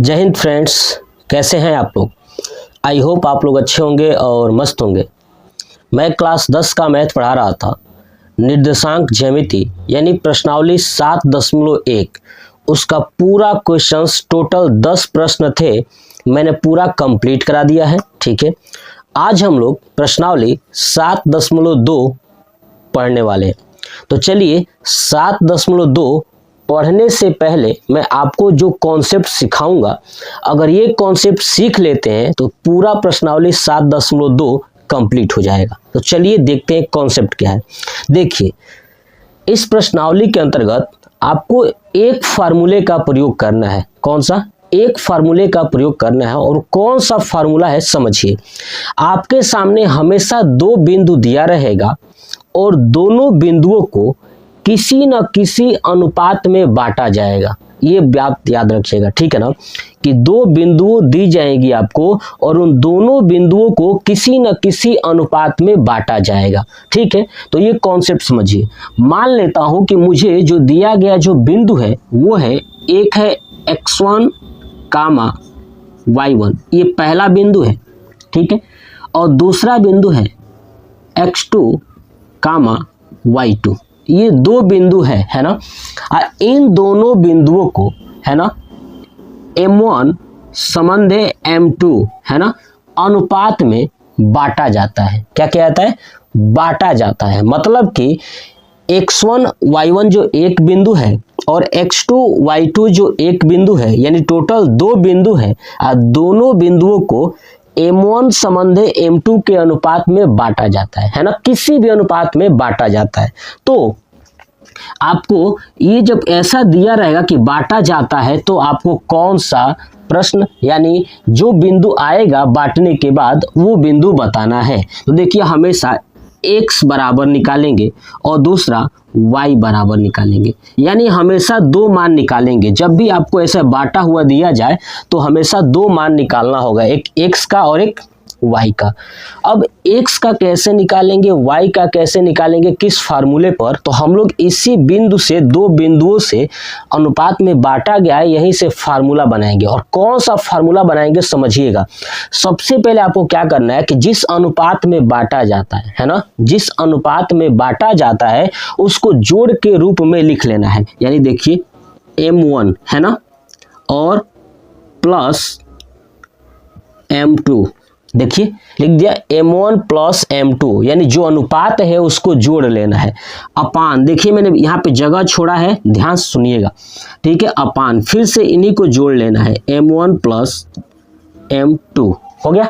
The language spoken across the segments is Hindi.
जय हिंद फ्रेंड्स, कैसे हैं आप लोग। आई होप आप लोग अच्छे होंगे और मस्त होंगे। मैं क्लास 10 का मैथ पढ़ा रहा था। निर्देशांक ज्यामिति यानी प्रश्नावली 7.1 उसका पूरा क्वेश्चंस टोटल 10 प्रश्न थे, मैंने पूरा कंप्लीट करा दिया है। ठीक है, आज हम लोग प्रश्नावली 7.2 पढ़ने वाले हैं। तो चलिए 7.2 पढ़ने से पहले मैं आपको जो कॉन्सेप्ट सिखाऊंगा, अगर ये कॉन्सेप्ट सीख लेते हैं तो पूरा प्रश्नावली 7.2 कंप्लीट हो जाएगा। तो चलिए देखते हैं कॉन्सेप्ट क्या है। देखिए, इस प्रश्नावली के अंतर्गत आपको एक फार्मूले का प्रयोग करना है। कौन सा? एक फार्मूले का प्रयोग करना है। और कौन सा फार्मूला है समझिए। आपके सामने हमेशा दो बिंदु दिया रहेगा और दोनों बिंदुओं को किसी न किसी अनुपात में बांटा जाएगा। ये बात याद रखिएगा, ठीक है ना, कि दो बिंदुओं दी जाएगी आपको और उन दोनों बिंदुओं को किसी न किसी अनुपात में बांटा जाएगा। ठीक है, तो ये कॉन्सेप्ट समझिए। मान लेता हूं कि मुझे जो दिया गया जो बिंदु है वो है, एक है x1, y1, ये पहला बिंदु है। ठीक है, और दूसरा बिंदु है x2, y2, ये दो बिंदु है ना। इन दोनों बिंदुओं को है ना m1 संबंध m2 है ना अनुपात में बांटा जाता है। क्या क्या जाता है? बांटा जाता है। मतलब कि x1 y1 जो एक बिंदु है और x2 y2 जो एक बिंदु है, यानी टोटल दो बिंदु है। दोनों बिंदुओं को m1 संबंध m2 के अनुपात में बांटा जाता है ना, किसी भी अनुपात में बांटा जाता है। तो आपको ये जब ऐसा दिया रहेगा कि बांटा जाता है, तो आपको कौन सा प्रश्न यानी जो बिंदु आएगा बांटने के बाद वो बिंदु बताना है। तो देखिए, हमेशा x बराबर निकालेंगे और दूसरा y बराबर निकालेंगे, यानी हमेशा दो मान निकालेंगे। जब भी आपको ऐसा बांटा हुआ दिया जाए तो हमेशा दो मान निकालना होगा, एक x का और एक y का। अब x का कैसे निकालेंगे, y का कैसे निकालेंगे, किस फार्मूले पर? तो हम लोग इसी बिंदु से, दो बिंदुओं से अनुपात में बांटा गया है, यहीं से फार्मूला बनाएंगे। और कौन सा फार्मूला बनाएंगे समझिएगा। सबसे पहले आपको क्या करना है कि जिस अनुपात में बांटा जाता है ना, जिस अनुपात में बांटा जाता है उसको जोड़ के रूप में लिख लेना है। यानी देखिए m1 है ना और प्लस m2, देखिए लिख दिया m1 प्लस m2, यानी जो अनुपात है उसको जोड़ लेना है। अपान, देखिए मैंने यहाँ पे जगह छोड़ा है, ध्यान सुनिएगा। ठीक है, अपान, फिर से इन्हीं को जोड़ लेना है, m1 प्लस m2 हो गया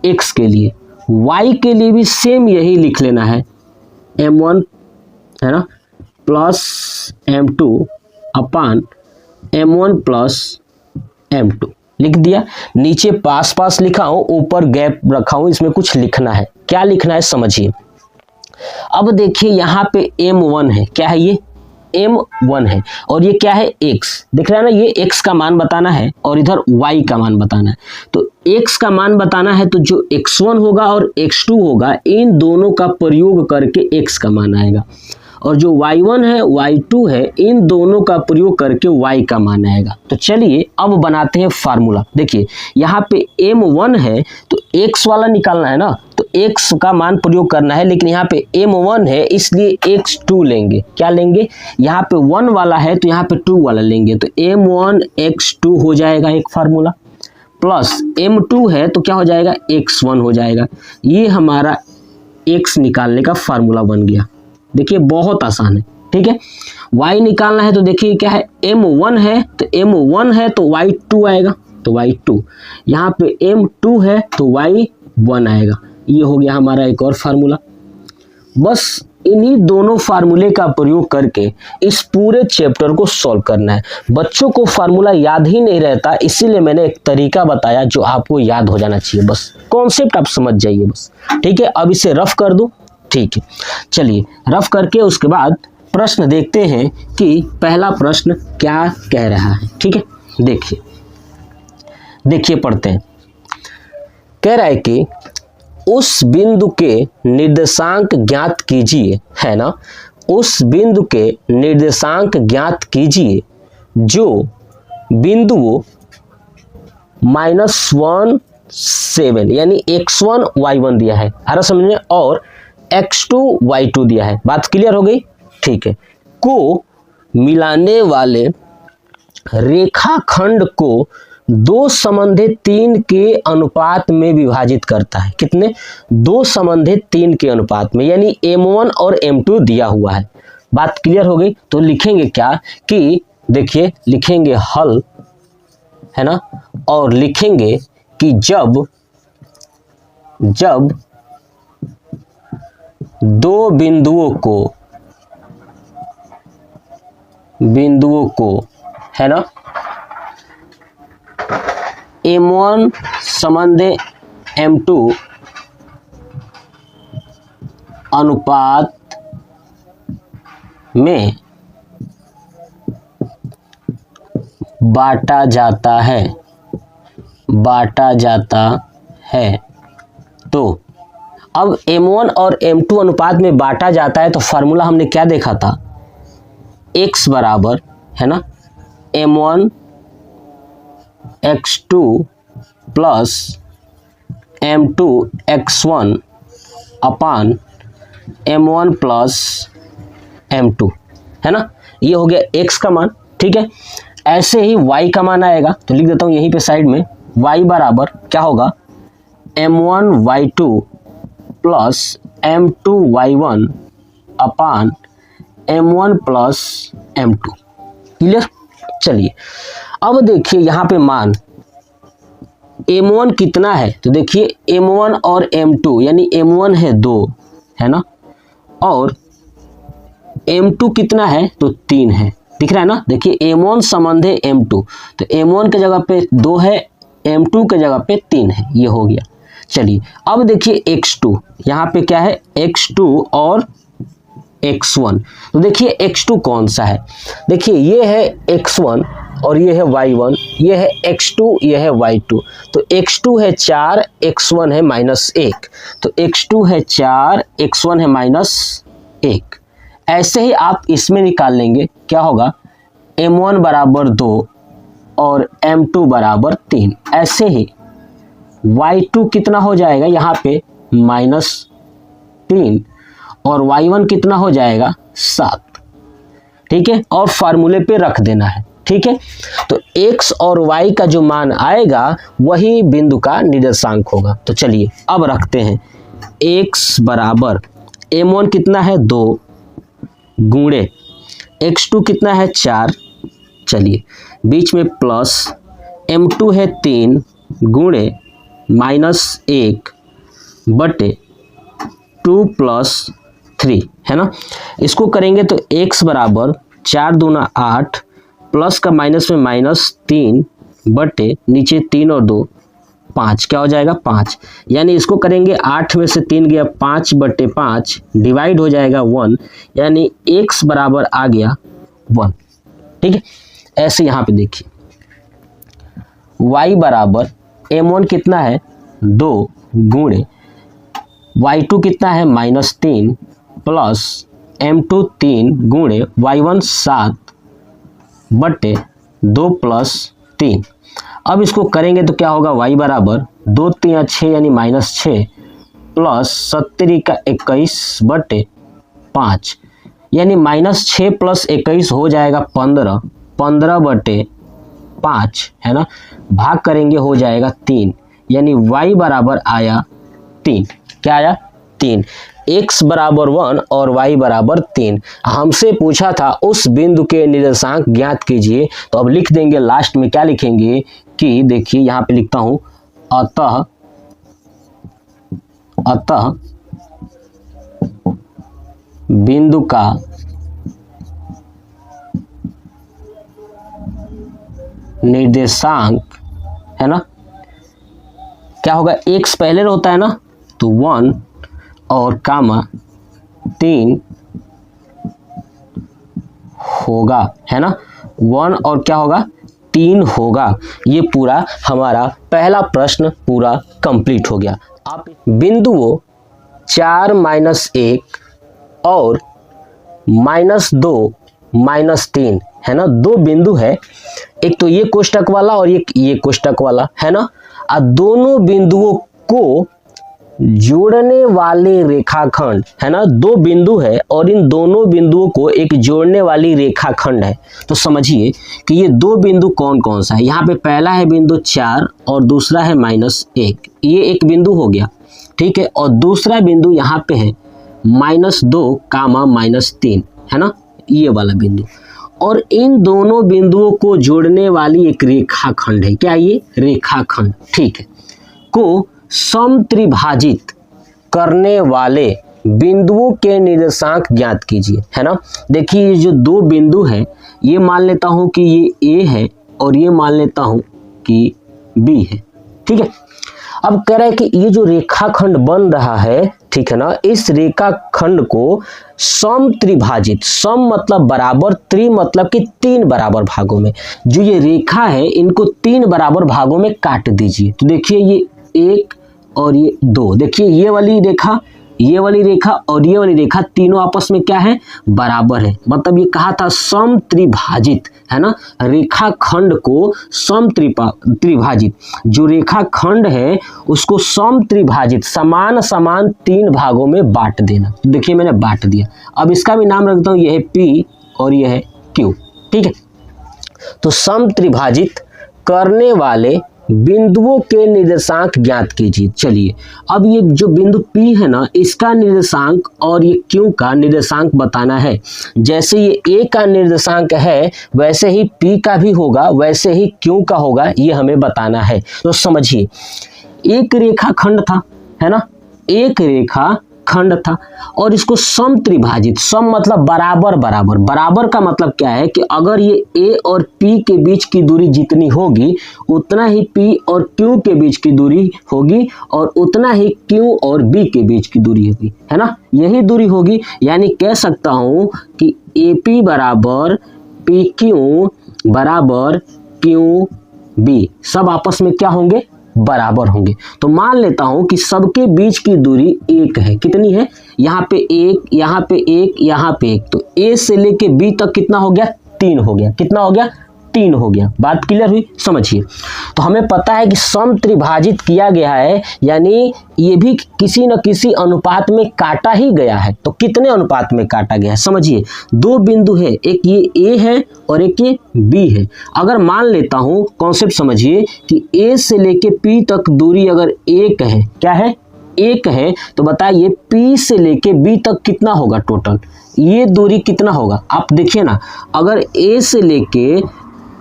x के लिए। y के लिए भी सेम यही लिख लेना है, m1 है ना प्लस m2 अपान m1 प्लस m2 लिख दिया। नीचे पास पास लिखा हूं, ऊपर गैप रखा हूं, इसमें कुछ लिखना है। क्या लिखना है समझिए। अब देखिए यहाँ पे m1 है, क्या है ये? m1 है। और ये क्या है? x, दिख रहा है ना, ये x का मान बताना है और इधर y का मान बताना है। तो x का मान बताना है तो जो x1 होगा और x2 होगा, इन दोनों का प्रयोग करके x का मान आएगा। और जो y1 है y2 है, इन दोनों का प्रयोग करके y का मान आएगा। तो चलिए अब बनाते हैं फार्मूला। देखिए यहाँ पे m1 है तो x वाला निकालना है ना, तो x का मान प्रयोग करना है। लेकिन यहाँ पे m1 है इसलिए x2 लेंगे। क्या लेंगे? यहाँ पे 1 वाला है तो यहाँ पे 2 वाला लेंगे। तो m1 x2 हो जाएगा एक फार्मूला, प्लस m2 है तो क्या हो जाएगा? x1 हो जाएगा। ये हमारा x निकालने का फार्मूला बन गया। देखिए बहुत आसान है। ठीक है, y निकालना है तो देखिए क्या है, m1 है तो m1 है तो y2 आएगा, तो y2। यहाँ पे m2 है तो y1 आएगा। ये हो गया हमारा एक और फार्मूला। बस इन्हीं दोनों फार्मूले का प्रयोग करके इस पूरे चैप्टर को सॉल्व करना है। बच्चों को फार्मूला याद ही नहीं रहता, इसीलिए मैंने एक तरीका बताया जो आपको याद हो जाना चाहिए। बस कॉन्सेप्ट आप समझ जाइए बस। ठीक है, अब इसे रफ कर दूं। ठीक है, चलिए रफ करके उसके बाद प्रश्न देखते हैं कि पहला प्रश्न क्या कह रहा है। ठीक है, देखिए पढ़ते हैं। कह रहा है कि उस बिंदु के निर्देशांक ज्ञात कीजिए, है ना, उस बिंदु के निर्देशांक ज्ञात कीजिए जो बिंदुओं -1 यानी x1 y1 दिया है, आ रहा समझ में, और x2 y2 दिया है। बात क्लियर हो गई? ठीक है। को मिलाने वाले रेखाखंड को दो संबंधित 3 के अनुपात में विभाजित करता है। कितने? 2 संबंधित 3 के अनुपात में, यानी m1 और m2 दिया हुआ है। बात क्लियर हो गई? तो लिखेंगे क्या कि देखिए, लिखेंगे हल, है ना, और लिखेंगे कि जब दो बिंदुओं को है ना m1 संबंध m2 अनुपात में बांटा जाता है तो अब m1 और m2 अनुपात में बांटा जाता है, तो फार्मूला हमने क्या देखा था? x बराबर, है ना, m1 x2 plus m2 x1 अपान m1 प्लस m2, है ना। ये हो गया x का मान, ठीक है। ऐसे ही y का मान आएगा, तो लिख देता हूँ यहीं पे साइड में, y बराबर क्या होगा? m1 y2 plus m2 y1 अपान m1 प्लस m2। क्लियर? चलिए अब देखिए यहाँ पे मान m1 कितना है, तो देखिए m1 और m2, यानी m1 है 2, है ना, और m2 कितना है? तो 3 है। दिख रहा है ना? देखिए m1 संबंध है m2, तो m1 के जगह पे 2 है, m2 के जगह पे 3 है। ये हो गया। चलिए अब देखिए x2, यहाँ पे क्या है? x2 और x1। तो देखिए x2 कौन सा है? देखिए ये है x1 और ये है y1, ये है x2, ये है y2। तो x2 है 4, x1 है -1, तो x2 है 4, x1 है -1। ऐसे ही आप इसमें निकाल लेंगे, क्या होगा? m1 बराबर 2 और m2 बराबर 3। ऐसे ही y2 कितना हो जाएगा यहाँ पे? -3, और y1 कितना हो जाएगा? 7। ठीक है, और फार्मूले पे रख देना है। ठीक है, तो x और y का जो मान आएगा वही बिंदु का निर्देशांक होगा। तो चलिए अब रखते हैं x बराबर m1 कितना है? 2 गुणे x2 कितना है? 4। चलिए बीच में प्लस m2 है 3 गुणे -1 बटे 2 + 3, है ना। इसको करेंगे तो x बराबर 4 दूना 8 प्लस का माइनस में -3 बटे नीचे 3 और 2 5, क्या हो जाएगा? 5। यानी इसको करेंगे 8 में से 3 गया 5 बटे 5 डिवाइड हो जाएगा 1, यानी x बराबर आ गया 1। ठीक है, ऐसे यहाँ पे देखिए y बराबर m1 कितना है? 2 गुणे y2 कितना है? -3 प्लस m2 3 गुणे y1 7 बटे 2 + 3। अब इसको करेंगे तो क्या होगा? y बराबर 2 3 6 यानी -6 प्लस 70 का 21 बटे 5, यानी -6 + 21 हो जाएगा 15, 15 बटे 5, है ना। भाग करेंगे हो जाएगा 3, यानी y बराबर आया 3। क्या आया? 3। x बराबर 1 और y बराबर 3। हमसे पूछा था उस बिंदु के निर्देशांक ज्ञात कीजिए, तो अब लिख देंगे लास्ट में, क्या लिखेंगे कि देखिए यहाँ पे लिखता हूँ, अतः बिंदु का निर्देशांक, है ना, क्या होगा? x पहले होता है ना, तो 1 और कामा 3 होगा, है ना। 1 और क्या होगा? 3 होगा। ये पूरा हमारा पहला प्रश्न पूरा कंप्लीट हो गया। आप बिंदुओं 4 - 1 और -2 -3 है ना, दो बिंदु है, एक तो ये कोष्टक वाला और ये कोष्टक वाला है ना, और दोनों बिंदुओं को जोड़ने वाले रेखाखंड है ना, दो बिंदु है और इन दोनों बिंदुओं को एक जोड़ने वाली रेखाखंड है। तो समझिए कि ये दो बिंदु कौन कौन सा है। यहाँ पे पहला है बिंदु 4 और दूसरा है -1, ये एक बिंदु हो गया, ठीक है। और दूसरा बिंदु यहाँ पे है -2, -3 है ना, ये वाला बिंदु। और इन दोनों बिंदुओं को जोड़ने वाली एक रेखाखंड है, क्या ये रेखाखंड, ठीक है, को समत्रिभाजित करने वाले बिंदुओं के निर्देशांक ज्ञात कीजिए, है ना। देखिए ये जो दो बिंदु है, ये मान लेता हूं कि ये A है और ये मान लेता हूं कि B है, ठीक है। अब कह रहा है कि ये जो रेखाखंड बन रहा है, ठीक है ना, इस रेखाखंड को समत्रिभाजित, सम मतलब बराबर, त्रि मतलब कि 3 बराबर भागों में, जो ये रेखा है इनको 3 बराबर भागों में काट दीजिए। तो देखिए ये 1 और ये 2, देखिए ये वाली रेखा, ये वाली रेखा और ये वाली रेखा तीनों आपस में क्या है, बराबर है। मतलब ये कहा था समत्रिभाजित, है ना, रेखाखंड को समत्रिभाजित, जो रेखाखंड है उसको समत्रिभाजित, समान समान 3 भागों में बांट देना। तो देखिए मैंने बांट दिया। अब इसका भी नाम रखता हूँ, ये है P और ये है Q, ठीक है। तो समत्रिभाजित करने वाले बिंदुओं के निर्देशांक ज्ञात कीजिए। चलिए अब ये जो बिंदु P है ना, इसका निर्देशांक और ये Q का निर्देशांक बताना है। जैसे ये A का निर्देशांक है वैसे ही P का भी होगा, वैसे ही Q का होगा, ये हमें बताना है। तो समझिए एक रेखाखंड था, है ना, एक रेखा खंड था और इसको समत्रिभाजित, सम मतलब बराबर बराबर, बराबर का मतलब क्या है कि अगर ये A और P के बीच की दूरी जितनी होगी उतना ही P और Q के बीच की दूरी होगी और उतना ही Q और B के बीच की दूरी होगी, है ना, यही दूरी होगी। यानी कह सकता हूं कि AP बराबर PQ बराबर QB, सब आपस में क्या होंगे, बराबर होंगे। तो मान लेता हूं कि सबके बीच की दूरी 1 है, कितनी है, यहाँ पे 1, यहाँ पे 1, यहाँ पे 1, तो A से लेके B तक कितना हो गया, 3 हो गया, कितना हो गया, 3 हो गया। बात क्लियर हुई, समझिए। तो हमें पता है कि समत्रिभाजित किया गया है, यानी ये भी किसी न किसी अनुपात में काटा ही गया है। तो कितने अनुपात में काटा गया है, समझिए। दो बिंदु है, एक ये A है और एक ये B है। अगर मान लेता हूं, कॉन्सेप्ट समझिए कि A से लेके P तक दूरी अगर 1 है, क्या है, 1 है, तो बताइए P से लेके B तक कितना होगा टोटल, ये दूरी कितना होगा। आप देखिए ना, अगर A से लेके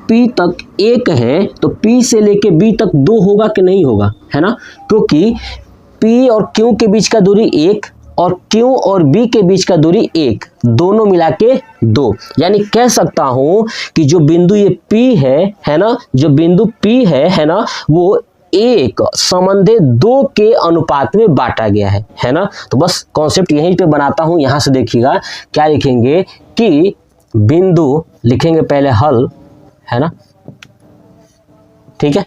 P तक 1 है तो P से लेके B तक 2 होगा कि नहीं होगा, है ना, क्योंकि P और Q के बीच का दूरी 1 और Q और B के बीच का दूरी 1, दोनों मिला के 2। यानी कह सकता हूं कि जो बिंदु ये P है ना, जो बिंदु P है ना, वो 1 संबंधे 2 के अनुपात में बांटा गया है ना। तो बस कॉन्सेप्ट यहीं पे बनाता हूं। यहां से देखिएगा क्या लिखेंगे कि बिंदु, लिखेंगे पहले हल, है ना, ठीक है,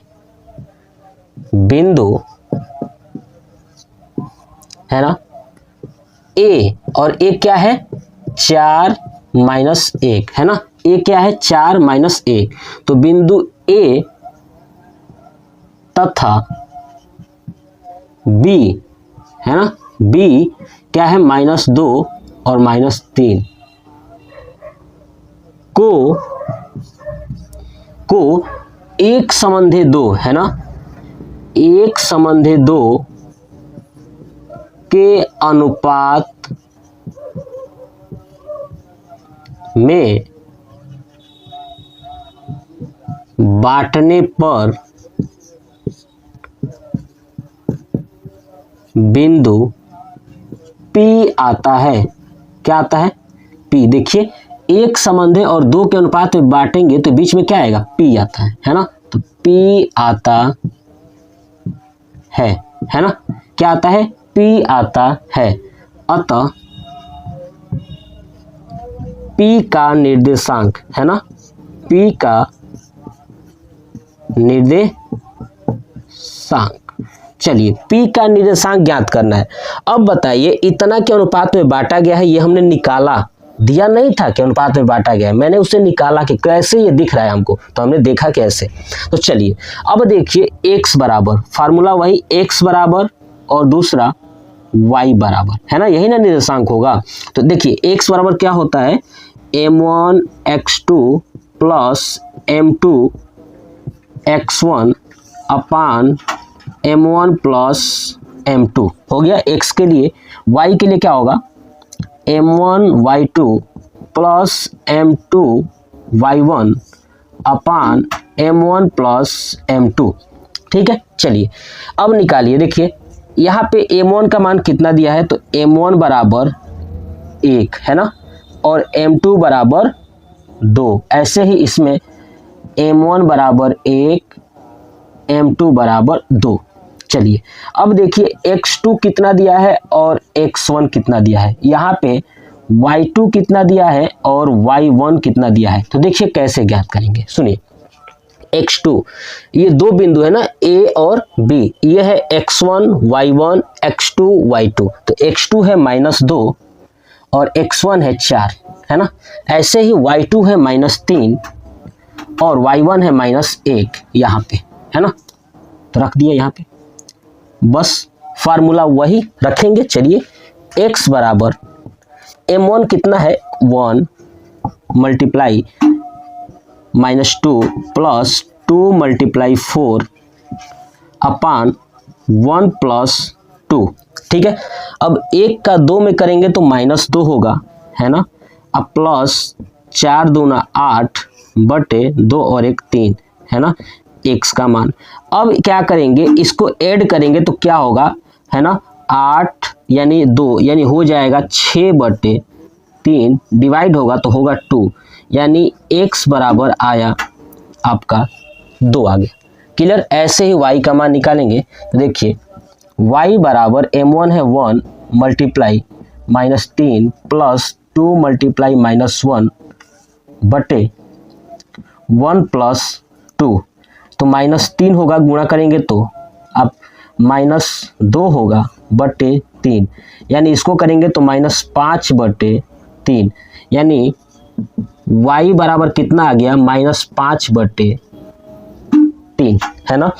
बिंदु है ना A, और A क्या है, 4 - 1, है ना, A क्या है, 4 - 1, तो बिंदु A तथा B, है ना, B क्या है, -2 और -3 को 1 संबंधे 2, है ना, 1 संबंधे 2 के अनुपात में बांटने पर बिंदु P आता है। क्या आता है, P। देखिए 1 संबंधे और 2 के अनुपात में बांटेंगे तो बीच में क्या आएगा, P आता है ना, तो P आता है ना, क्या आता है, P आता है। अतः P का निर्देशांक, है ना, P का निर्देशांक, चलिए P का निर्देशांक ज्ञात करना है। अब बताइए इतना के अनुपात में बांटा गया है, ये हमने निकाला, दिया नहीं था कि अनुपात में बांटा गया है, मैंने उसे निकाला कि कैसे ये दिख रहा है हमको, तो हमने देखा कैसे। तो चलिए अब देखिए x बराबर, फार्मूला वही x बराबर और दूसरा y बराबर, है ना, यही ना निर्देशांक होगा। तो देखिए x बराबर क्या होता है, m1 x2 plus m2 x1 अपान m1 प्लस m2 हो गया x के लिए। y के लिए क्या होगा, m1 y2 plus m2 y1 अपान m1 प्लस m2। ठीक है, चलिए अब निकालिए। देखिए यहाँ पे m1 का मान कितना दिया है, तो m1 बराबर 1 है ना, और m2 बराबर 2। ऐसे ही इसमें m1 बराबर 1 m2 बराबर 2। चलिए अब देखिए x2 कितना दिया है और x1 कितना दिया है, यहाँ पे y2 कितना दिया है और y1 कितना दिया है। तो देखिए कैसे ज्ञात करेंगे, सुनिए। x2 ये दो बिंदु है ना, a और b, ये है x1 y1 x2 y2। तो x2 है -2 और x1 है 4, है ना। ऐसे ही y2 है -3 और y1 है -1 यहाँ पे, है ना। तो रख दिया यहाँ पे, बस फार्मूला वही रखेंगे। चलिए x बराबर m1 कितना है 1 मल्टीप्लाई -2 प्लस 2 मल्टीप्लाई 4 अपान 1 प्लस 2। ठीक है, अब 1 का 2 में करेंगे तो -2 होगा, है ना। अब प्लस 4 दूना 8 बटे 2 और 1 3, है ना, x का मान। अब क्या करेंगे, इसको ऐड करेंगे तो क्या होगा, है ना, 8 यानी 2 यानी हो जाएगा 6 बटे 3, डिवाइड होगा तो होगा 2, यानी x बराबर आया आपका 2 आ गया। क्लियर। ऐसे ही y का मान निकालेंगे तो देखिए y बराबर m1 है 1 मल्टीप्लाई -3 प्लस 2 मल्टीप्लाई -1 बटे 1 प्लस 2। तो -3 होगा, गुणा करेंगे तो अब -2 होगा बटे 3, यानी इसको करेंगे तो -5 बटे 3, यानी y बराबर कितना आ गया, -5 बटे 3, है ना।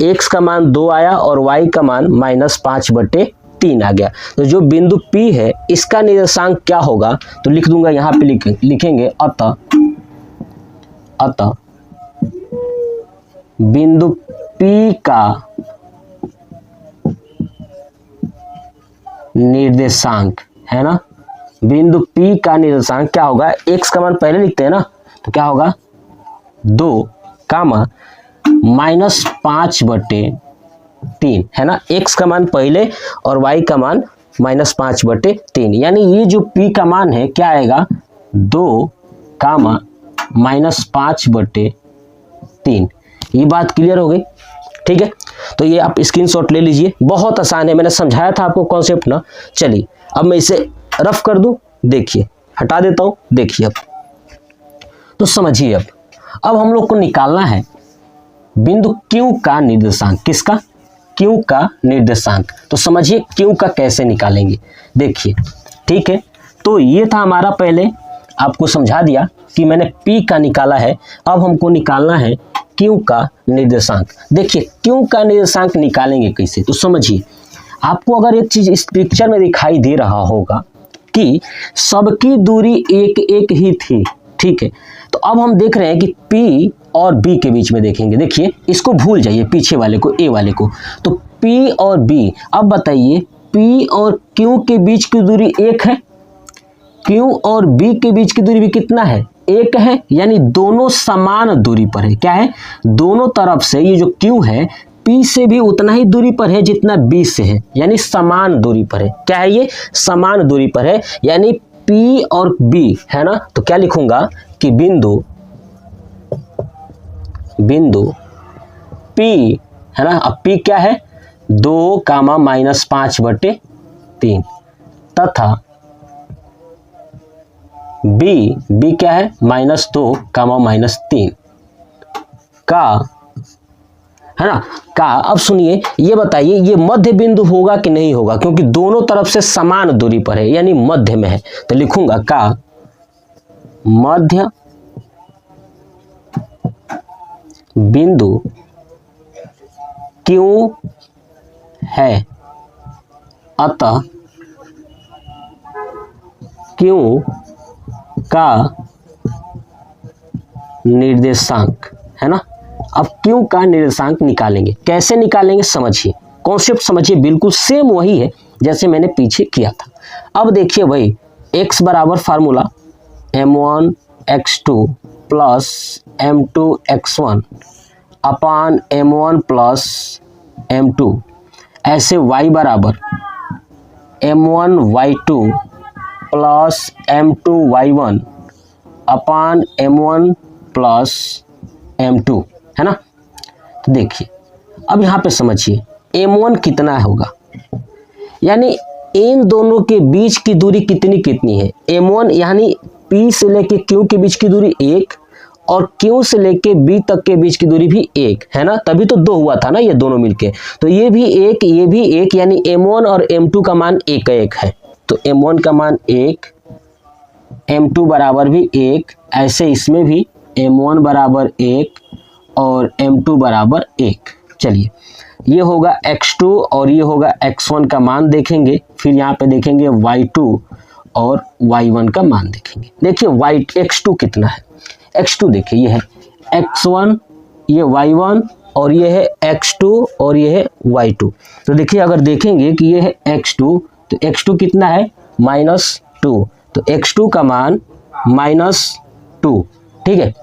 x का मान 2 आया और y का मान -5 बटे 3 आ गया। तो जो बिंदु P है इसका निर्देशांक क्या होगा, तो लिख दूंगा यहाँ पे, लिखेंगे अतः बिंदु P का निर्देशांक, है ना, बिंदु P का निर्देशांक क्या होगा, x का मान पहले लिखते हैं ना, तो क्या होगा 2 कामा -5 बटे 3, है ना। x का मान पहले और y का मान -5 बटे 3, यानी ये जो P का मान है क्या आएगा 2 कामा -5 बटे 3। ये बात क्लियर हो गई, ठीक है। तो ये आप स्क्रीनशॉट ले लीजिए, बहुत आसान है, मैंने समझाया था आपको कॉन्सेप्ट ना। चलिए अब मैं इसे रफ कर दूं, देखिए हटा देता हूं, देखिए अब तो समझिए। अब हम लोग को निकालना है बिंदु Q का निर्देशांक। किसका, Q का निर्देशांक। तो समझिए Q का कैसे निकालेंगे, देखिए। ठीक है, तो ये था हमारा, पहले आपको समझा दिया कि मैंने P का निकाला है, अब हमको निकालना है Q का निर्देशांक। देखिए Q का निर्देशांक निकालेंगे कैसे, तो समझिए। आपको अगर एक चीज इस पिक्चर में दिखाई दे रहा होगा कि सबकी दूरी 1 1 ही थी, ठीक है। तो अब हम देख रहे हैं कि P और B के बीच में देखेंगे। देखिए इसको भूल जाइए, पीछे वाले को, A वाले को। तो P और B, अब बताइए P और Q के बीच की दूरी 1 है, Q और B के बीच की दूरी भी कितना है, 1 है, यानी दोनों समान दूरी पर है। क्या है, दोनों तरफ से ये जो Q है P से भी उतना ही दूरी पर है जितना B से है, यानी समान दूरी पर है। क्या है ये, समान दूरी पर है, यानी P और B, है ना। तो क्या लिखूंगा कि बिंदु P, है ना। अब P क्या है 2 कामा -5 बटे 3 तथा B क्या है -2 कामा -3 का, है ना, का। अब सुनिए, ये बताइए ये मध्य बिंदु होगा कि नहीं होगा, क्योंकि दोनों तरफ से समान दूरी पर है, यानी मध्य में है। तो लिखूंगा का मध्य बिंदु Q है, अतः Q का निर्देशांक, है ना। अब Q का निर्देशांक निकालेंगे, कैसे निकालेंगे समझिए, कॉन्सेप्ट समझिए, बिल्कुल सेम वही है जैसे मैंने पीछे किया था। अब देखिए भाई, x बराबर formula m1 x2 plus m2 x1 अपान m1 प्लस m2, ऐसे y बराबर m1 y2 plus m2 y1 अपान m1 प्लस m2, है ना। तो देखिए अब यहाँ पे समझिए m1 कितना होगा, यानी इन दोनों के बीच की दूरी कितनी कितनी है, m1 यानी P से लेके Q के बीच की दूरी 1 और Q से लेके B तक के बीच की दूरी भी 1, है ना, तभी तो 2 हुआ था ना ये दोनों मिलके, तो ये भी 1 ये भी 1, यानी m1 और m2 का मान 1 1 है, तो m1 का मान 1, m2 बराबर भी 1, ऐसे इसमें भी m1 बराबर 1 और m2 बराबर 1। चलिए ये होगा x2 और ये होगा x1 का मान देखेंगे, फिर यहाँ पे देखेंगे y2 और y1 का मान देखेंगे। देखिए x2 कितना है, x2 देखिए ये है x1, ये y1 और ये है x2 और ये है y2। तो देखिए अगर देखेंगे कि ये है x2 तो x2 कितना है -2, तो x2 का मान -2, ठीक है।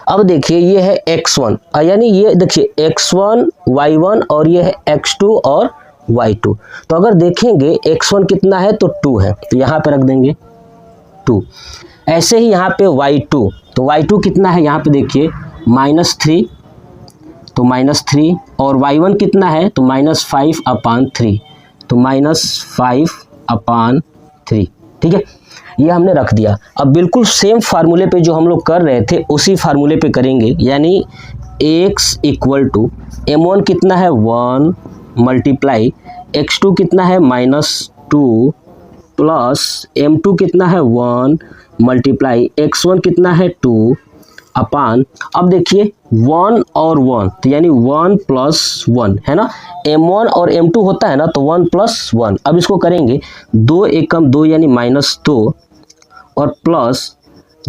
अब देखिए ये है x1, यानी ये देखिए x1 y1 और ये है x2 और y2। तो अगर देखेंगे x1 कितना है तो 2 है, तो यहाँ पे रख देंगे 2। ऐसे ही यहाँ पे y2, तो y2 कितना है यहाँ पे देखिए -3, तो -3 और y1 कितना है तो -5/3, तो -5/3, ठीक है। ये हमने रख दिया। अब बिल्कुल सेम फार्मूले पे जो हम लोग कर रहे थे उसी फार्मूले पे करेंगे, यानी x = m1 कितना है 1 मल्टीप्लाई x2 कितना है -2 प्लस m2 कितना है 1 मल्टीप्लाई x1 कितना है 2 अपान, अब देखिए 1 और 1 तो यानी 1 + 1, है ना, m1 और m2 होता है ना, तो 1 + 1। अब इसको करेंगे 2 एकम 2 यानी -2 और प्लस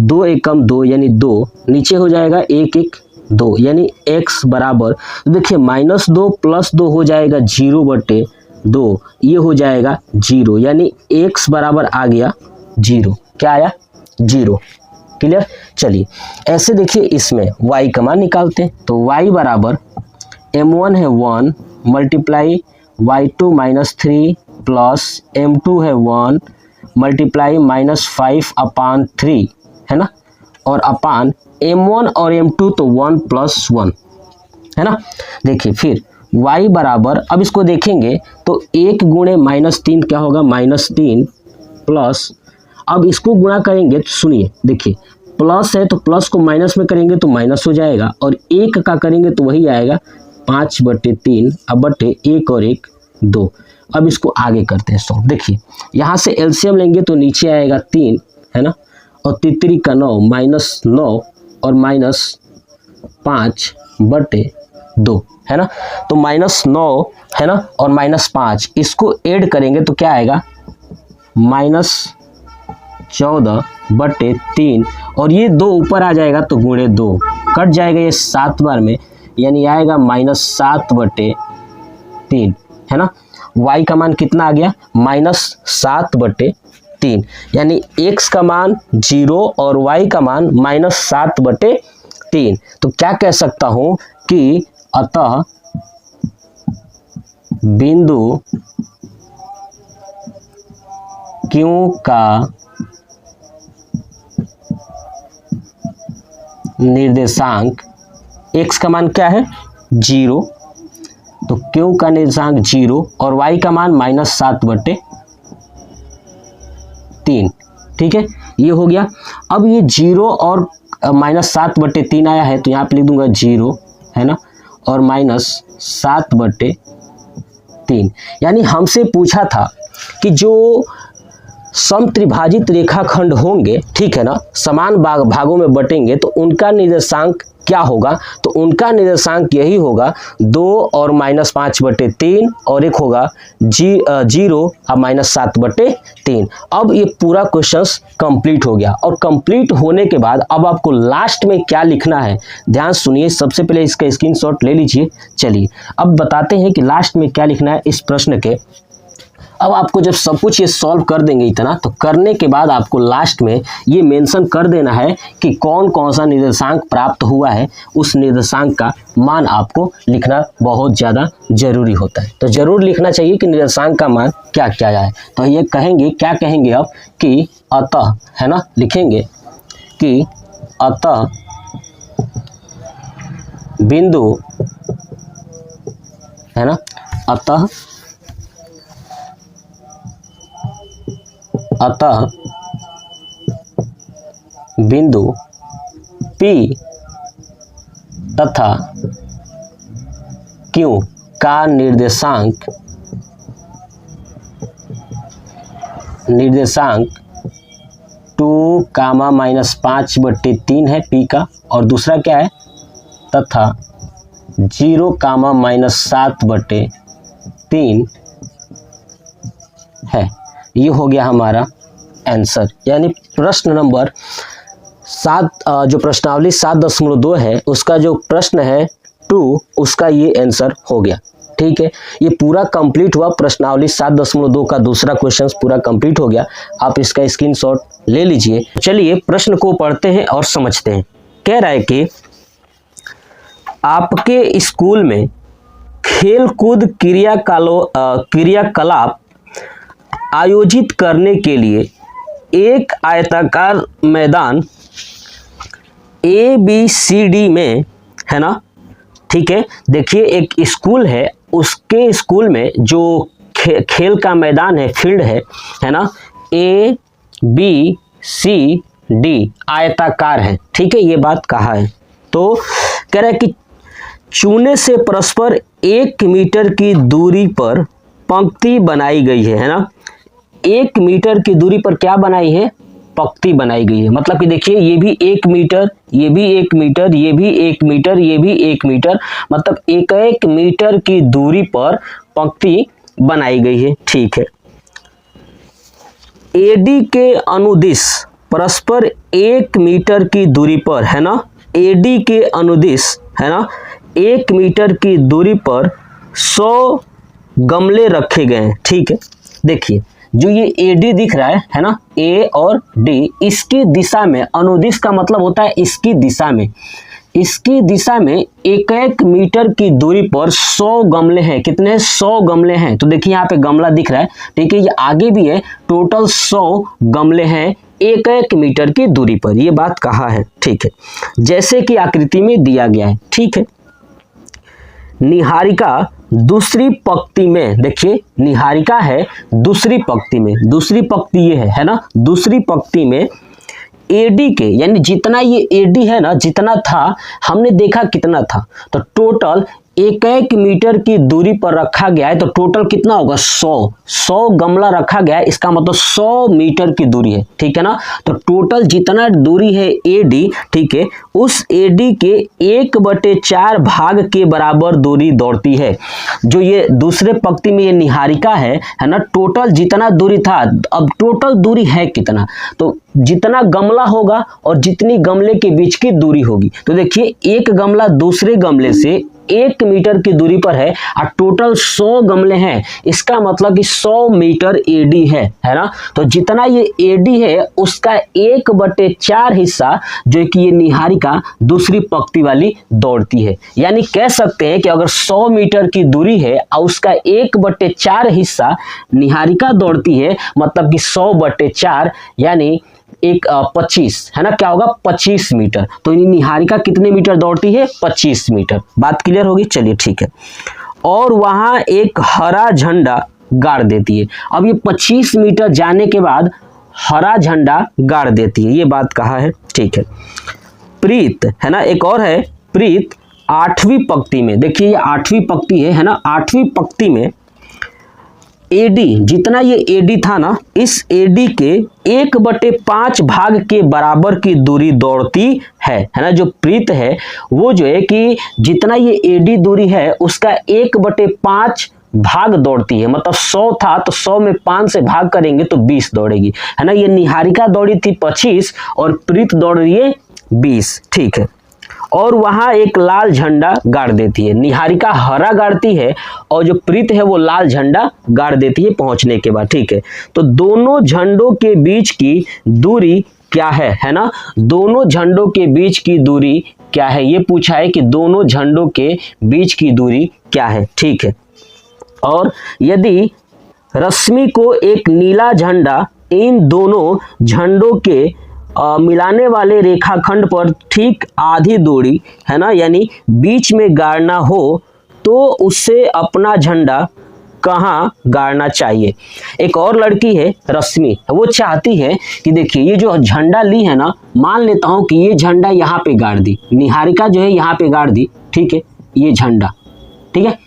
2 एकम 2 यानी 2, नीचे हो जाएगा 1 1 2 यानी x बराबर, देखिए -2 + 2 हो जाएगा 0/2, ये हो जाएगा 0, यानी x बराबर आ गया 0। क्या आया 0, क्लियर। चलिए ऐसे देखिए इसमें y का मान निकालते हैं, तो y बराबर m1 है 1 मल्टीप्लाई y2 -3 प्लस m2 है 1 मल्टीप्लाई -5/3, है ना, और अपान m1 और m2 तो 1 + 1, है ना। देखिए फिर y बराबर, अब इसको देखेंगे तो 1 गुणे -3 क्या होगा -3 प्लस, अब इसको गुणा करेंगे तो सुनिए देखिए प्लस है तो प्लस को माइनस में करेंगे तो माइनस हो जाएगा, और 1 का करेंगे तो वही आएगा 5/3, अब बटे 1 और 1 2। अब इसको आगे करते हैं सॉल्व। देखिए यहाँ से एलसीएम लेंगे तो नीचे आएगा 3, है ना, और 3 का 9 -9 और -5/2, है ना, तो -9 है ना और -5, इसको ऐड करेंगे तो क्या आएगा -14/3, और ये 2 ऊपर आ जाएगा तो गुणे 2 कट जाएगा ये 7 बार में, यानी आएगा -7/3, है ना। y का मान कितना आ गया -7/3, यानी x का मान 0 और y का मान -7/3। तो क्या कह सकता हूं कि अतः बिंदु Q का निर्देशांक, x का मान क्या है 0, तो Q का निर्देशांक 0 और y का मान -7/3, ठीक है, ये हो गया। अब ये 0 और -7/3 आया है तो यहाँ पे लिख दूंगा 0, है ना, और -7/3, यानी हमसे पूछा था कि जो समत्रिभाजित रेखाखंड होंगे, ठीक है ना, समान भागों में बटेंगे तो उनका निर्देशांक क्या होगा? तो उनका निर्देशांक यही होगा 2 और -5/3 और एक होगा 0 और -7/3। अब ये पूरा क्वेश्चन कंप्लीट हो गया और कंप्लीट होने के बाद अब आपको लास्ट में क्या लिखना है, ध्यान सुनिए। सबसे पहले इसका स्क्रीनशॉट ले लीजिए। चलिए अब बताते हैं कि लास्ट में क्या लिखना है इस प्रश्न के। अब आपको जब सब कुछ ये सॉल्व कर देंगे इतना, तो करने के बाद आपको लास्ट में ये मेंशन कर देना है कि कौन कौन सा निर्देशांक प्राप्त हुआ है। उस निर्देशांक का मान आपको लिखना बहुत ज़्यादा जरूरी होता है। तो जरूर लिखना चाहिए कि निर्देशांक का मान क्या क्या है। तो ये कहेंगे, क्या कहेंगे अब कि अतः, है ना, लिखेंगे कि अतः बिंदु, है ना, अतः बिंदु P तथा Q का निर्देशांक 2, -5/3 है P का, और दूसरा क्या है, तथा 0, -7/3 है। ये हो गया हमारा आंसर, यानी प्रश्न नंबर 7, जो प्रश्नावली 7.2 है उसका जो प्रश्न है 2, उसका ये आंसर हो गया। ठीक है, ये पूरा कंप्लीट हुआ। प्रश्नावली 7.2 का दूसरा क्वेश्चन पूरा कंप्लीट हो गया। आप इसका स्क्रीनशॉट ले लीजिए। चलिए प्रश्न को पढ़ते हैं और समझते हैं। कह रहा है कि आपके स्कूल में खेलकूद क्रियाकलाप आयोजित करने के लिए एक आयताकार मैदान ABCD में, है ना, ठीक है। देखिए एक स्कूल है, उसके स्कूल में जो खेल का मैदान है, फील्ड है ना, ABCD आयताकार है, ठीक है, ये बात कहा है। तो कह रहा है कि चूने से परस्पर 1 मीटर की दूरी पर पंक्ति बनाई गई है ना। 1 मीटर की दूरी पर क्या बनाई है, पंक्ति बनाई गई है। मतलब कि देखिए ये भी 1 मीटर, ये भी 1 मीटर, ये भी 1 मीटर, ये भी 1 मीटर, मतलब 1 मीटर की दूरी पर पंक्ति बनाई गई है। ठीक है, AD के अनुदिश परस्पर 1 मीटर की दूरी पर, है ना, AD के अनुदिश, है ना, 1 मीटर की दूरी पर 100 गमले रखे गए हैं। ठीक है, देखिए जो ये AD दिख रहा है ना, A और D, इसकी दिशा में, अनुदिश का मतलब होता है इसकी दिशा में, इसकी दिशा में 1 मीटर की दूरी पर 100 गमले हैं। कितने? 100 गमले हैं। तो देखिए यहाँ पे गमला दिख रहा है, ठीक है, ये आगे भी है, टोटल 100 गमले हैं 1 मीटर की दूरी पर, ये बात कहा है। ठीक है, जैसे कि आकृति में दिया गया है। ठीक है, निहारिका दूसरी पंक्ति में, देखिए निहारिका है दूसरी पंक्ति में, दूसरी पंक्ति ये है ना, दूसरी पंक्ति में AD के, यानी जितना ये AD है ना, जितना था हमने देखा कितना था, तो टोटल 1 मीटर की दूरी पर रखा गया है। तो टोटल कितना होगा? 100 गमला रखा गया है, इसका मतलब 100 मीटर की दूरी है। ठीक है ना, तो टोटल जितना दूरी है AD, ठीक है, उस AD के 1/4 भाग के बराबर दूरी दौड़ती है। जो ये दूसरे पंक्ति में ये निहारिका है ना, टोटल जितना दूरी था, अब टोटल दूरी है कितना, तो जितना गमला होगा और जितनी गमले के बीच की दूरी होगी, तो देखिए एक गमला दूसरे गमले से 1 मीटर की दूरी पर है और टोटल 100 गमले हैं, इसका मतलब कि 100 मीटर AD है ना। तो जितना ये AD है उसका 1/4 हिस्सा जो कि ये निहारिका दूसरी पंक्ति वाली दौड़ती है। यानी कह सकते हैं कि अगर 100 मीटर की दूरी है और उसका 1/4 हिस्सा निहारिका दौड़ती है, मतलब कि 100/4 यानी 25, है ना, क्या होगा? 25 मीटर। तो निहारिका कितने मीटर दौड़ती है? 25 मीटर। बात क्लियर होगी? चलिए ठीक है। और वहां एक हरा झंडा गाड़ देती है। अब ये 25 मीटर जाने के बाद हरा झंडा गाड़ देती है, ये बात कहा है। ठीक है, प्रीत, है ना, एक और है प्रीत 8वीं पंक्ति में, देखिए ये 8वीं पंक्ति है ना, 8वीं पंक्ति में एडी, जितना ये एडी था ना, इस एडी के 1/5 भाग के बराबर की दूरी दौड़ती है ना। जो प्रीत है वो जो है कि जितना ये एडी दूरी है उसका 1/5 भाग दौड़ती है। मतलब 100 था तो 100 में 5 से भाग करेंगे तो 20 दौड़ेगी, है ना। ये निहारिका दौड़ी थी 25 और प्रीत दौड़ रही है 20, ठीक है। और वहां एक लाल झंडा गाड़ देती है। निहारिका हरा गाड़ती है और जो प्रीत है वो लाल झंडा गाड़ देती है पहुंचने के बाद, ठीक है। तो दोनों झंडों के बीच की दूरी क्या है ना। दोनों झंडों के बीच की दूरी क्या है, ये पूछा है कि दोनों झंडों के बीच की दूरी क्या है, ठीक है। और यदि रश्मि को एक नीला झंडा इन दोनों झंडों के मिलाने वाले रेखाखंड पर ठीक आधी दूरी, है ना, यानी बीच में गाड़ना हो तो उससे अपना झंडा कहाँ गाड़ना चाहिए। एक और लड़की है रश्मि, वो चाहती है कि देखिए ये जो झंडा ली है ना, मान लेता हूं कि ये झंडा यहाँ पे गाड़ दी, निहारिका जो है यहाँ पे गाड़ दी, ठीक है, ये झंडा, ठीक है।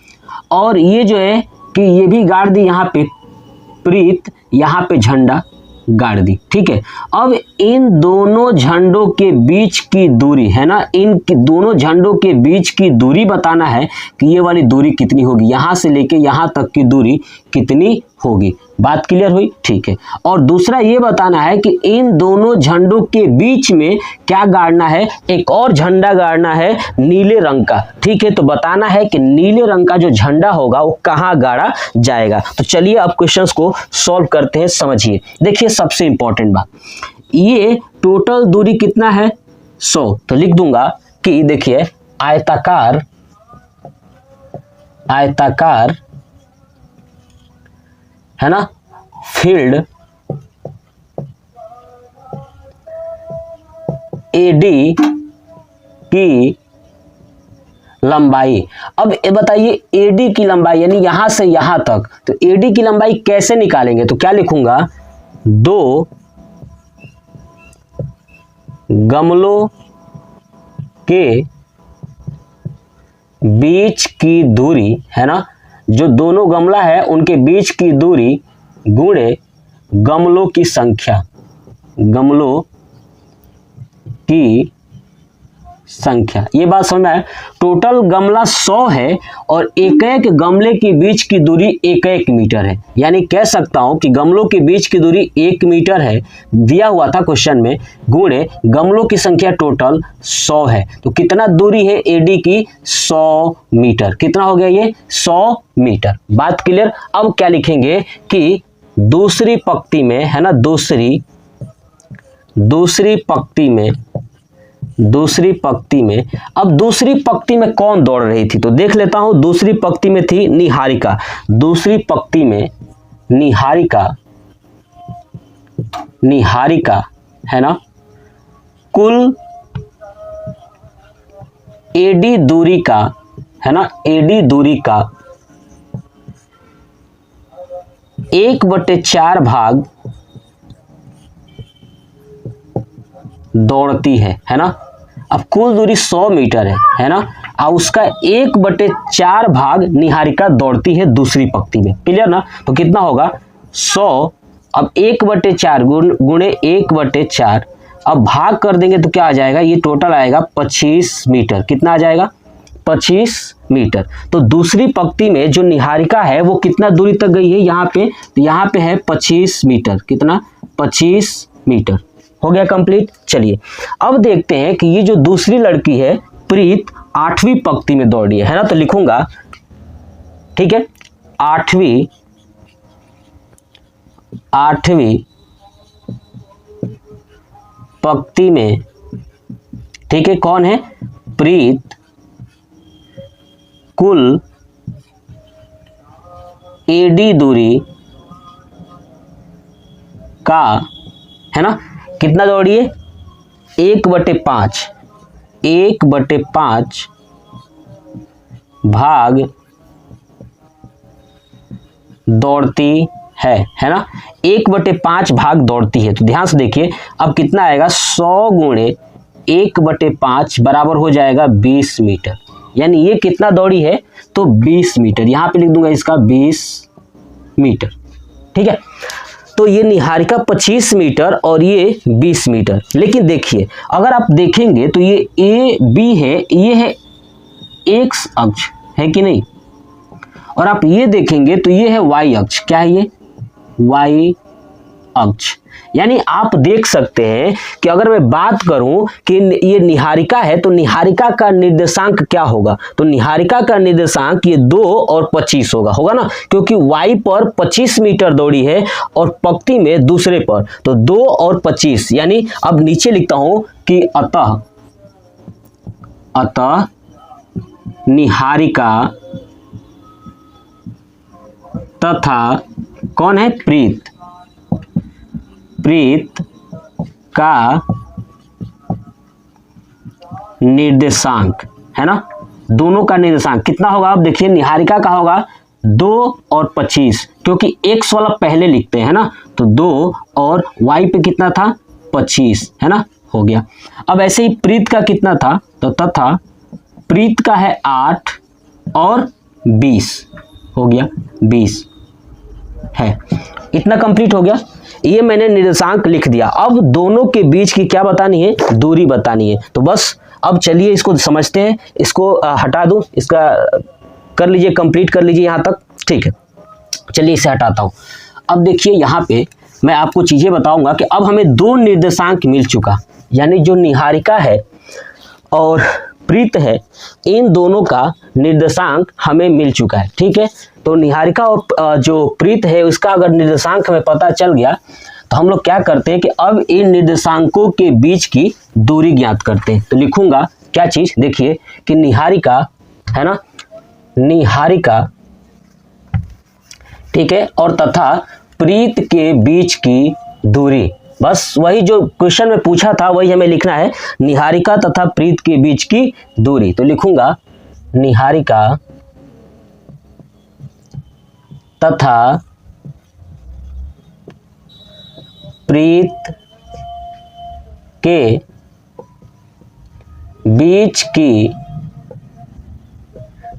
और ये जो है कि ये भी गाड़ दी यहाँ पे, प्रीत यहाँ पे झंडा गाड़ दी, ठीक है। अब इन दोनों झंडों के बीच की दूरी, है ना, इन दोनों झंडों के बीच की दूरी बताना है कि ये वाली दूरी कितनी होगी, यहां से लेके यहां तक की दूरी कितनी होगी। बात क्लियर हुई, ठीक है। और दूसरा ये बताना है कि इन दोनों झंडों के बीच में क्या गाड़ना है, एक और झंडा गाड़ना है नीले रंग का, ठीक है। तो बताना है कि नीले रंग का जो झंडा होगा वो कहाँ गाड़ा जाएगा। तो चलिए अब क्वेश्चंस को सॉल्व करते हैं, समझिए। देखिए सबसे इंपॉर्टेंट बात, ये टोटल दूरी कितना है 100, तो लिख दूंगा कि देखिए आयताकार है ना फील्ड एडी की लंबाई। अब ये बताइए एडी की लंबाई यानी यहां से यहां तक, तो एडी की लंबाई कैसे निकालेंगे, तो क्या लिखूंगा, 2 गमलों के बीच की दूरी, है ना, जो दोनों गमला है उनके बीच की दूरी गुणे गमलों की संख्या, गमलों की संख्या। ये बात समझ में आया। टोटल गमला 100 है और एक एक गमले के बीच की दूरी 1 मीटर है, यानी कह सकता हूं कि गमलों के बीच की दूरी 1 मीटर है, दिया हुआ था क्वेश्चन में, गुणे गमलों की संख्या टोटल 100 है। तो कितना दूरी है एडी की, 100 मीटर। कितना हो गया ये, 100 मीटर। बात क्लियर। अब क्या लिखेंगे कि दूसरी पंक्ति में, है ना, दूसरी पंक्ति में, अब दूसरी पंक्ति में कौन दौड़ रही थी, तो देख लेता हूं। दूसरी पंक्ति में थी निहारिका, दूसरी पंक्ति में निहारिका, है ना, कुल एडी दूरी का, है ना, एडी दूरी का 1/4 भाग दौड़ती है ना। अब कुल दूरी 100 मीटर है ना, और उसका 1/4 भाग निहारिका दौड़ती है दूसरी पंक्ति में। क्लियर ना। तो कितना होगा 100, अब 1/4 गुणे 1/4, अब भाग कर देंगे तो क्या आ जाएगा, ये टोटल आएगा 25 मीटर। कितना आ जाएगा, 25 मीटर। तो दूसरी पंक्ति में जो निहारिका है वो कितना दूरी तक गई है यहाँ पे, तो यहाँ पे है 25 मीटर। कितना, 25 मीटर। हो गया कंप्लीट। चलिए अब देखते हैं कि ये जो दूसरी लड़की है प्रीत 8वीं पंक्ति में दौड़ी है ना, तो लिखूंगा, ठीक है, 8वीं पंक्ति में, ठीक है, कौन है, प्रीत कुल एडी दूरी का, है ना, कितना दौड़ी है, 1/5 भाग दौड़ती है ना, 1/5 भाग दौड़ती है। तो ध्यान से देखिए अब कितना आएगा, 100 गुणे 1/5 बराबर हो जाएगा 20 मीटर। यानी ये कितना दौड़ी है, तो 20 मीटर। यहां पे लिख दूंगा इसका 20 मीटर। ठीक है, तो ये निहारिका 25 मीटर और ये 20 मीटर। लेकिन देखिए अगर आप देखेंगे तो ये ए बी है, ये है एक्स अक्ष है कि नहीं, और आप ये देखेंगे तो ये है वाई अक्ष। क्या है ये? वाई अक्ष। यानी आप देख सकते हैं कि अगर मैं बात करूं कि ये निहारिका है तो निहारिका का निर्देशांक क्या होगा, तो निहारिका का निर्देशांक ये 2 और 25 होगा ना, क्योंकि y पर 25 मीटर दौड़ी है और पंक्ति में दूसरे पर, तो 2 और 25। यानी अब नीचे लिखता हूं कि अतः निहारिका तथा कौन है? प्रीत का निर्देशांक है ना, दोनों का निर्देशांक कितना होगा? अब देखिए निहारिका का होगा 2 और 25, क्योंकि x वाला पहले लिखते हैं ना, तो 2 और y पे कितना था? 25 है ना, हो गया। अब ऐसे ही प्रीत का कितना था? तो तथा प्रीत का है 8 और 20, हो गया 20 है। इतना कंप्लीट हो गया। ये मैंने निर्देशांक लिख दिया। अब दोनों के बीच की क्या बतानी है? दूरी बतानी है। तो बस अब चलिए इसको समझते हैं। इसको हटा दूं, इसका कर लीजिए, कंप्लीट कर लीजिए यहाँ तक। ठीक है, चलिए इसे हटाता हूँ। अब देखिए यहाँ पे मैं आपको चीजें बताऊंगा कि अब हमें 2 निर्देशांक मिल चुका, यानी जो निहारिका है और प्रीत है, इन दोनों का निर्देशांक हमें मिल चुका है। ठीक है, तो निहारिका और जो प्रीत है उसका अगर निर्देशांक हमें पता चल गया तो हम लोग क्या करते हैं कि अब इन निर्देशांकों के बीच की दूरी ज्ञात करते हैं। तो लिखूंगा क्या चीज? देखिए कि निहारिका है ना, निहारिका, ठीक है, और तथा प्रीत के बीच की दूरी, बस वही जो क्वेश्चन में पूछा था वही हमें लिखना है, निहारिका तथा प्रीत के बीच की दूरी। तो लिखूंगा निहारिका तथा प्रीत के बीच की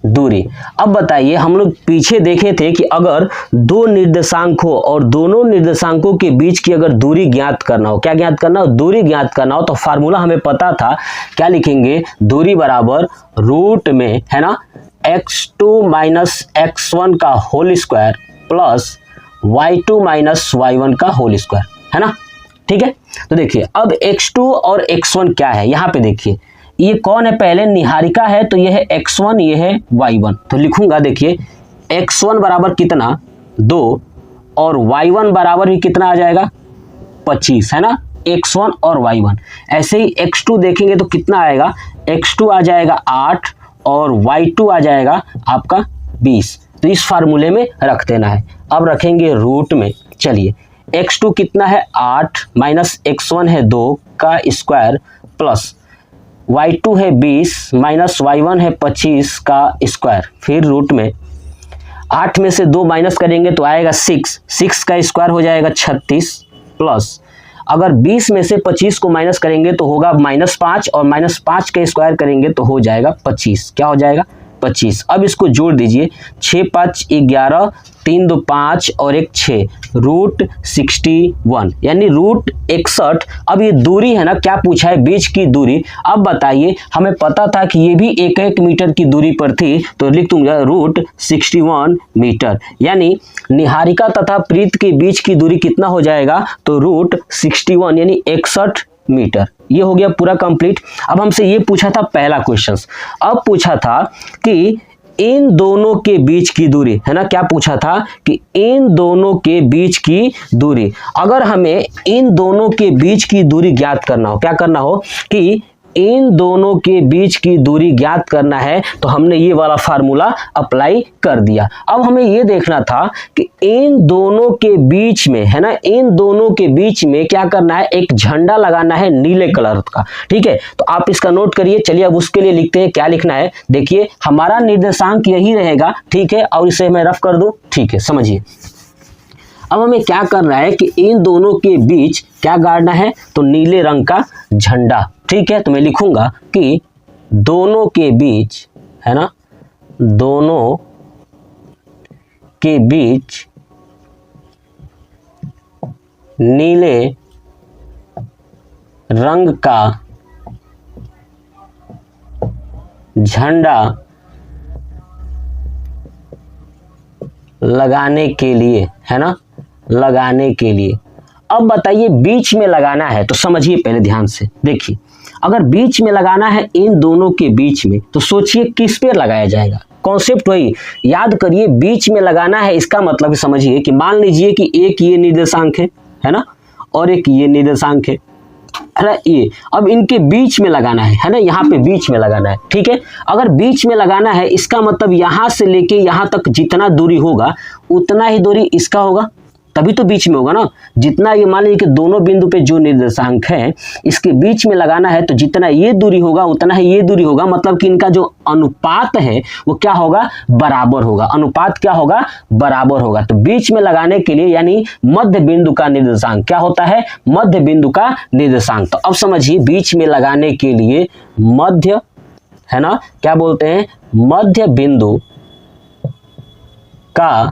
दूरी। अब बताइए, हम लोग पीछे देखे थे कि अगर 2 निर्देशांक हो और दोनों निर्देशांकों के बीच की अगर दूरी ज्ञात करना हो, क्या ज्ञात करना हो? दूरी ज्ञात करना हो, तो फार्मूला हमें पता था, क्या लिखेंगे? दूरी बराबर रूट में है ना x2 माइनस x1 का whole square plus y2 minus y1 का होल स्क्वायर, है ना। ठीक है, तो देखिए अब x2 और x1 क्या है, यहाँ पे देखिए ये कौन है? पहले निहारिका है तो ये है x1, ये है y1। तो लिखूंगा, देखिए x1 बराबर कितना? 2, और y1 बराबर भी कितना आ जाएगा? 25, है ना, x1 और y1। ऐसे ही x2 देखेंगे तो कितना आएगा? x2 आ जाएगा 8 और y2 आ जाएगा आपका 20। तो इस फार्मूले में रख देना है। अब रखेंगे रूट में, चलिए x2 कितना है? 8 माइनस x1 है 2 का स्क्वायर प्लस y2 है 20 माइनस y1 है 25 का स्क्वायर, फिर रूट में 8 में से 2 माइनस करेंगे तो आएगा 6 का स्क्वायर हो जाएगा 36 प्लस अगर 20 में से 25 को माइनस करेंगे तो होगा -5 और -5 के स्क्वायर करेंगे तो हो जाएगा 25। क्या हो जाएगा? 25। अब इसको जोड़ दीजिए, 6 5 11, 3 2 5 और 1 6, रूट 61 यानी रूट 61। अब ये दूरी है ना, क्या पूछा है? बीच की दूरी। अब बताइए, हमें पता था कि ये भी 1 मीटर की दूरी पर थी, तो लिख दूंगा रूट 61 मीटर। यानी निहारिका तथा प्रीत के बीच की दूरी कितना हो जाएगा? तो रूट 61 यानी 61 मीटर। ये हो गया पूरा कंप्लीट। अब हमसे ये पूछा था पहला क्वेश्चन, अब पूछा था कि इन दोनों के बीच की दूरी, है ना, क्या पूछा था? कि इन दोनों के बीच की दूरी। अगर हमें इन दोनों के बीच की दूरी ज्ञात करना हो, क्या करना हो कि इन दोनों के बीच की दूरी ज्ञात करना है, तो हमने ये वाला फार्मूला अप्लाई कर दिया। अब हमें ये देखना था कि इन दोनों के बीच में, है ना, इन दोनों के बीच में क्या करना है? एक झंडा लगाना है नीले कलर का। ठीक है, तो आप इसका नोट करिए। चलिए अब उसके लिए लिखते हैं, क्या लिखना है? देखिए हमारा निर्देशांक यही रहेगा, ठीक है, और इसे मैं रफ कर दूं। ठीक है, समझिए अब हमें क्या करना है कि इन दोनों के बीच क्या गाड़ना है? तो नीले रंग का झंडा। ठीक है, तो मैं लिखूंगा कि दोनों के बीच, है ना, दोनों के बीच नीले रंग का झंडा लगाने के लिए, है ना, लगाने के लिए। अब बताइए बीच में लगाना है तो समझिए पहले ध्यान से, देखिए अगर बीच में लगाना है इन दोनों के बीच में तो सोचिए किस पे लगाया जाएगा। कॉन्सेप्ट वही याद करिए, बीच में लगाना है इसका मतलब समझिए कि मान लीजिए कि एक ये निर्देशांक है ना, और एक ये निर्देशांक है ना, ये अब इनके बीच में लगाना है ना, यहाँ पे बीच में लगाना है, ठीक है। अगर बीच में लगाना है इसका मतलब यहाँ से लेके यहाँ तक जितना दूरी होगा उतना ही दूरी इसका होगा, तभी तो बीच में होगा ना। जितना ये मान लीजिए कि दोनों बिंदु पे जो निर्देशांक है इसके बीच में लगाना है तो जितना ये दूरी होगा उतना ही ये दूरी होगा, मतलब कि इनका जो अनुपात है वो क्या होगा, बराबर होगा। अनुपात क्या होगा, बराबर होगा। तो बीच में लगाने के लिए यानी मध्य बिंदु का निर्देशांक क्या होता है, मध्य बिंदु का निर्देशांक। तो अब समझिए बीच में लगाने के लिए मध्य, है ना, क्या बोलते हैं, मध्य बिंदु का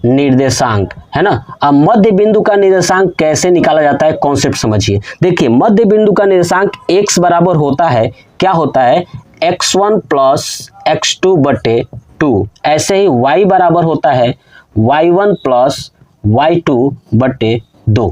निर्देशांक, है ना। अब मध्य बिंदु का निर्देशांक कैसे निकाला जाता है, कॉन्सेप्ट समझिए। देखिए मध्य बिंदु का निर्देशांक x बराबर होता है, क्या होता है, x1 प्लस x2 बटे 2। ऐसे ही y बराबर होता है y1 प्लस y2 बटे 2।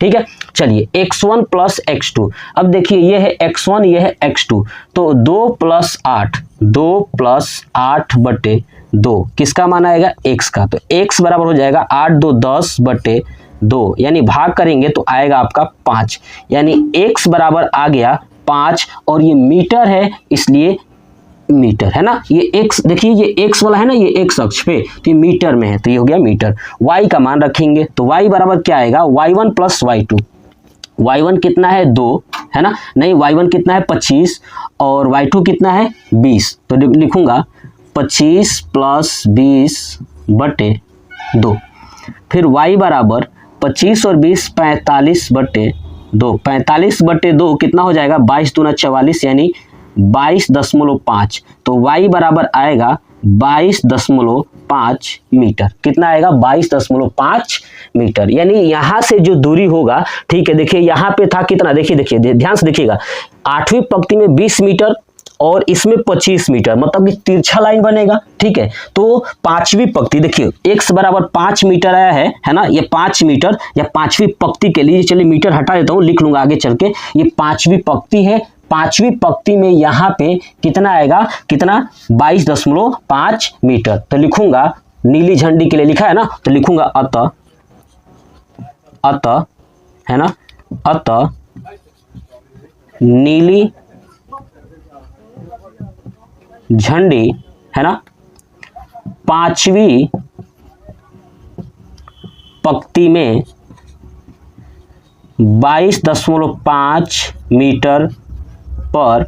ठीक है, चलिए x1 प्लस x2। अब देखिए ये है x1 ये है x2, तो 2 प्लस 8, 2 प्लस 8 बटे 2 किसका मान आएगा, x का। तो x बराबर हो जाएगा 8 2 10 बटे 2, यानी भाग करेंगे तो आएगा आपका 5, यानी x बराबर आ गया 5। और ये मीटर है इसलिए मीटर, है ना। ये x देखिए ये x वाला है ना, ये x अक्ष पे, तो ये मीटर में है तो ये हो गया मीटर। y का मान रखेंगे तो y बराबर क्या आएगा, y1 प्लस y2। y1 कितना है 2, है ना, नहीं y1 कितना है 25 और y2 कितना है 20, तो लिखूंगा 25 प्लस 20 बटे 2। फिर y बराबर 25 और 20 45 बटे 2, 45 बटे 2 कितना हो जाएगा, 22 दूना 44 यानी 22.5। तो y बराबर आएगा 22.5 मीटर। कितना आएगा, 22.5 मीटर। यानी यहाँ से जो दूरी होगा, ठीक है, देखिए यहाँ पे था कितना, देखिए देखिए ध्यान से देखिएगा, 8वीं पंक्ति में 20 मीटर और इसमें 25 मीटर, मतलब कि तिरछा लाइन बनेगा। ठीक है, तो 5वीं पंक्ति देखिए x बराबर 5 मीटर आया है ना, ये 5 मीटर या 5वीं पंक्ति के लिए, चलिए मीटर हटा देता हूँ, लिख लूंगा आगे चल के, ये 5वीं पंक्ति है। 5वीं पंक्ति में यहाँ पे कितना आएगा, कितना, 22.5 मीटर। तो लिखूंगा नीली झंडी के लिए लिखा है ना, तो लिखूंगा अतः, है ना, अतः नीली झंडी, है ना, 5वीं पंक्ति में 22.5 मीटर पर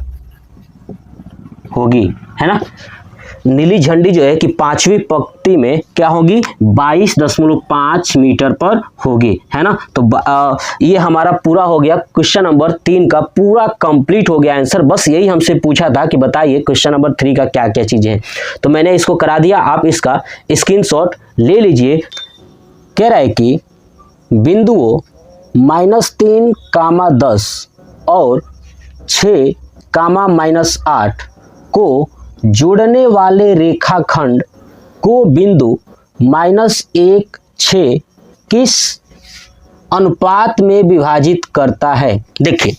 होगी, है ना। नीली झंडी जो है कि 5वीं पंक्ति में क्या होगी, 22.5 मीटर पर होगी, है ना। तो ये हमारा पूरा हो गया, क्वेश्चन नंबर 3 का पूरा कंप्लीट हो गया आंसर। बस यही हमसे पूछा था कि बताइए क्वेश्चन नंबर 3 का क्या क्या चीजें हैं, तो मैंने इसको करा दिया। आप इसका स्क्रीनशॉट ले लीजिए। कह रहा है कि बिंदुओं -3, 10 और 6, -8 को जोड़ने वाले रेखाखंड को बिंदु -1, 6 किस अनुपात में विभाजित करता है। देखिए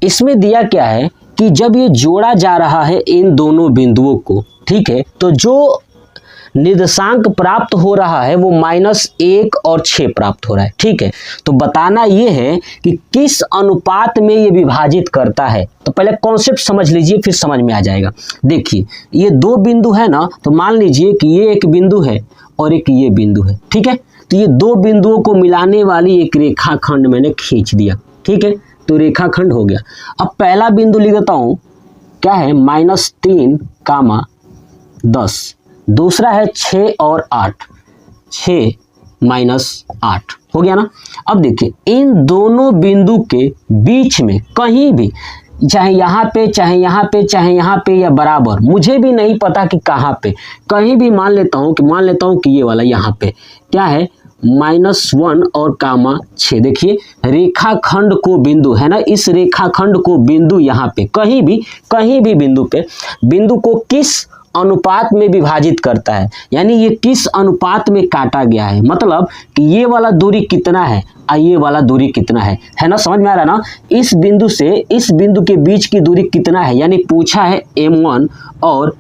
इसमें दिया क्या है कि जब ये जोड़ा जा रहा है इन दोनों बिंदुओं को, ठीक है, तो जो निर्देशांक प्राप्त हो रहा है वो -1 और 6 प्राप्त हो रहा है। ठीक है, तो बताना ये है कि किस अनुपात में ये विभाजित करता है। तो पहले कॉन्सेप्ट समझ लीजिए फिर समझ में आ जाएगा। देखिए ये 2 बिंदु है ना, तो मान लीजिए कि ये एक बिंदु है और एक ये बिंदु है। ठीक है, तो ये 2 बिंदुओं को मिलाने वाली एक रेखाखंड मैंने खींच दिया। ठीक है, तो रेखाखंड हो गया। अब पहला बिंदु लिख देता हूं, क्या है, -3, 10। दूसरा है 6 और 8, 6 - 8 हो गया ना। अब देखिए इन दोनों बिंदु के बीच में कहीं भी, चाहे यहाँ पे चाहे यहाँ पे चाहे यहाँ पे या बराबर, मुझे भी नहीं पता कि कहाँ पे, कहीं भी मान लेता हूँ कि ये वाला यहाँ पे क्या है, -1 और -6। देखिए रेखाखंड को बिंदु है ना, इस रेखाखंड को बिंदु यहाँ पे कहीं भी बिंदु पे बिंदु को किस अनुपात में विभाजित करता है, यानी ये किस अनुपात में काटा गया है, मतलब कि ये वाला दूरी कितना है और ये वाला दूरी कितना है ना, समझ में आ रहा है ना। इस बिंदु से इस बिंदु के बीच की दूरी कितना है, यानी पूछा है M1 और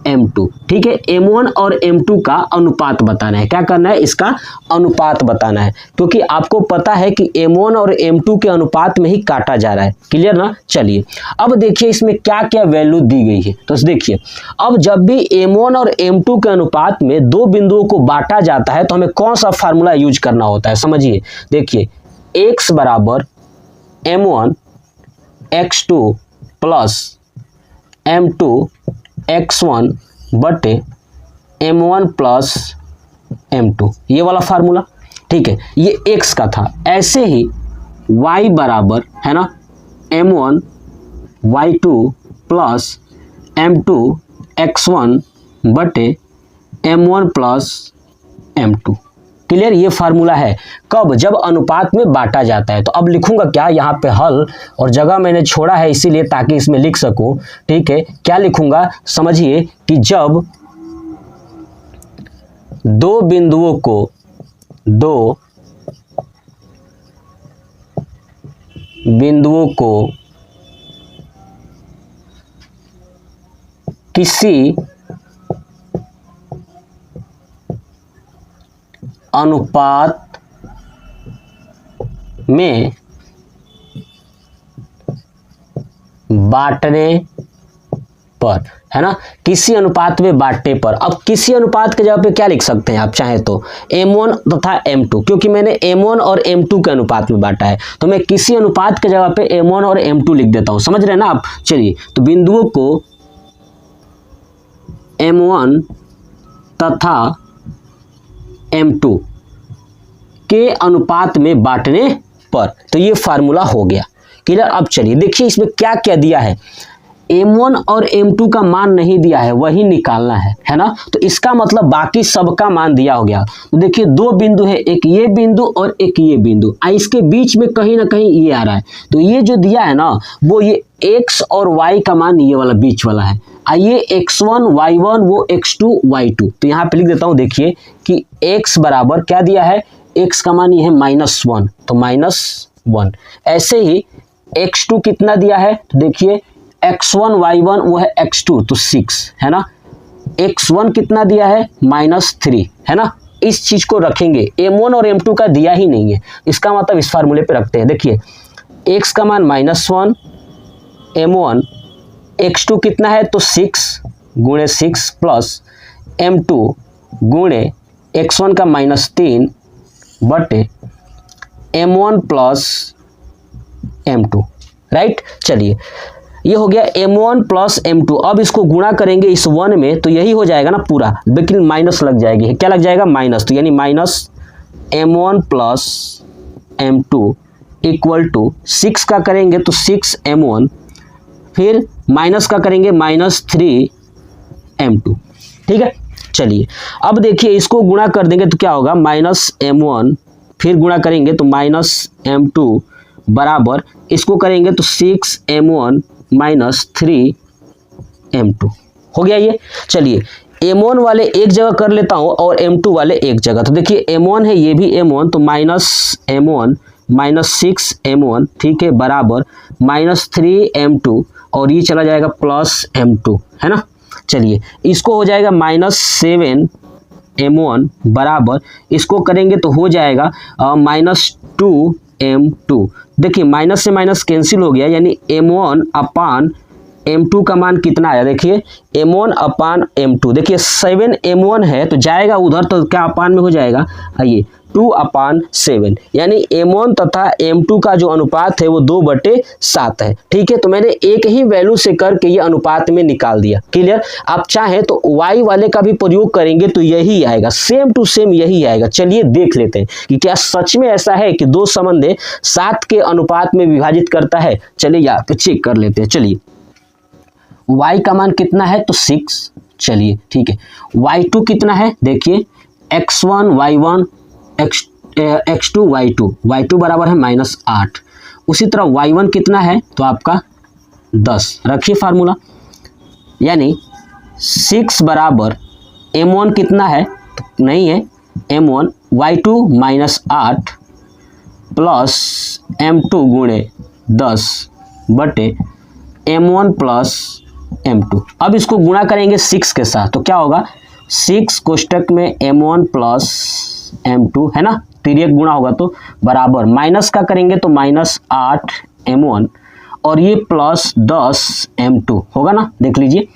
M2। ठीक है, M1 और M2 का अनुपात बताना है। क्या करना है, इसका अनुपात बताना है, क्योंकि आपको पता है कि M1 और M2 के अनुपात में ही काटा जा रहा है। क्लियर ना। चलिए अब देखिए इसमें क्या क्या वैल्यू दी गई है। तो देखिए अब जब भी M1 और M2 के अनुपात में दो बिंदुओं को बांटा जाता है तो हमें कौन सा फार्मूला यूज करना होता है, समझिए। देखिए x बराबर M1 x2 plus M2 x1 बटे M1 प्लस M2, ये वाला फार्मूला। ठीक है, ये x का था। ऐसे ही y बराबर है ना M1 y2 plus M2 x1 बटे M1 प्लस M2। क्लियर, ये फार्मूला है कब, जब अनुपात में बांटा जाता है। तो अब लिखूंगा क्या यहाँ पे हल, और जगह मैंने छोड़ा है इसीलिए ताकि इसमें लिख सकूं। ठीक है, क्या लिखूंगा, समझिए कि जब दो बिंदुओं को किसी अनुपात में बांटने पर, है ना, किसी अनुपात में बांटने पर। अब किसी अनुपात के जगह पे क्या लिख सकते हैं आप चाहे तो M1 तथा M2, क्योंकि मैंने M1 और M2 के अनुपात में बांटा है तो मैं किसी अनुपात के जगह पे M1 और M2 लिख देता हूं। समझ रहे हैं ना आप। चलिए तो बिंदुओं को M1 तथा M2 के अनुपात में बांटने पर, तो ये फार्मूला हो गया। क्लियर। अब चलिए देखिए इसमें क्या क्या दिया है। M1 और M2 का मान नहीं दिया है, वही निकालना है ना। तो इसका मतलब बाकी सबका मान दिया हो गया। तो देखिए दो बिंदु है, एक ये बिंदु और एक ये बिंदु, इसके बीच में कहीं ना कहीं ये आ रहा है। तो ये जो दिया है ना वो ये x और y का मान ये वाला बीच वाला है। आइए x1 y1 वो x2 y2। तो यहाँ पे लिख देता हूँ, देखिए कि x बराबर क्या दिया है, x का मान ये है -1 तो -1। ऐसे ही x2 कितना दिया है, तो देखिए x1 y1 वो है x2 तो 6 है ना। x1 कितना दिया है -3 है ना। इस चीज को रखेंगे, M1 और M2 का दिया ही नहीं है, इसका मतलब इस फार्मूले पे रखते हैं। देखिए x का मान -1 M1, x2 कितना है तो 6 गुणे 6 प्लस M2 गुणे x1 का -3 बटे M1 प्लस M2। राइट। चलिए ये हो गया M1 प्लस M2। अब इसको गुणा करेंगे इस 1 में तो यही हो जाएगा ना पूरा, लेकिन माइनस लग जाएगी। क्या लग जाएगा, माइनस। तो यानी minus M1 plus M2 equal to 6 का करेंगे तो 6 M1, फिर माइनस का करेंगे -3 M2। ठीक है। चलिए अब देखिए इसको गुणा कर देंगे तो क्या होगा, -M1 फिर गुणा करेंगे तो -M2 बराबर इसको करेंगे तो 6 M1 -3 M2 हो गया ये। चलिए M1 वाले एक जगह कर लेता हूं और M2 वाले एक जगह। तो देखिए M1 है, ये भी M1 तो -M1 -6 M1, ठीक है, बराबर -3 M2 और ये चला जाएगा प्लस M2, है ना। चलिए इसको हो जाएगा -7 M1 बराबर इसको करेंगे तो हो जाएगा -2 M2। देखिए माइनस से माइनस कैंसिल हो गया, यानी M1 अपान M2 का मान कितना आया, देखिए M1 अपान M2। देखिए 7 M1 है तो जाएगा उधर तो क्या अपान में हो जाएगा, आइए 2/7, यानी M1 तथा M2 का जो अनुपात है वो 2/7 है। ठीक है, तो मैंने एक ही वैल्यू से करके ये अनुपात में निकाल दिया। क्लियर। आप चाहें तो y वाले का भी प्रयोग करेंगे तो यही आएगा, सेम टू सेम यही आएगा। चलिए देख लेते हैं कि क्या सच में ऐसा है कि दो संबंध 7 के अनुपात में विभाजित करता है। चलिए यहाँ पे चेक कर लेते हैं। चलिए y का मान कितना है तो 6। चलिए ठीक है, y2 कितना है, देखिए x1 y1 x2 y2 बराबर है -8। उसी तरह y1 कितना है तो आपका 10। रखिए फार्मूला, यानी 6 बराबर m1 कितना है तो नहीं है m1 y2 -8 प्लस m2 गुणे 10 बटे m1 प्लस m2। अब इसको गुणा करेंगे 6 के साथ तो क्या होगा, 6 कोष्टक में m1 प्लस m2 है ना, तिर्यक गुणा होगा तो बराबर, माइनस का करेंगे तो -8 m1 और ये प्लस 10 m2 होगा ना, देख लीजिए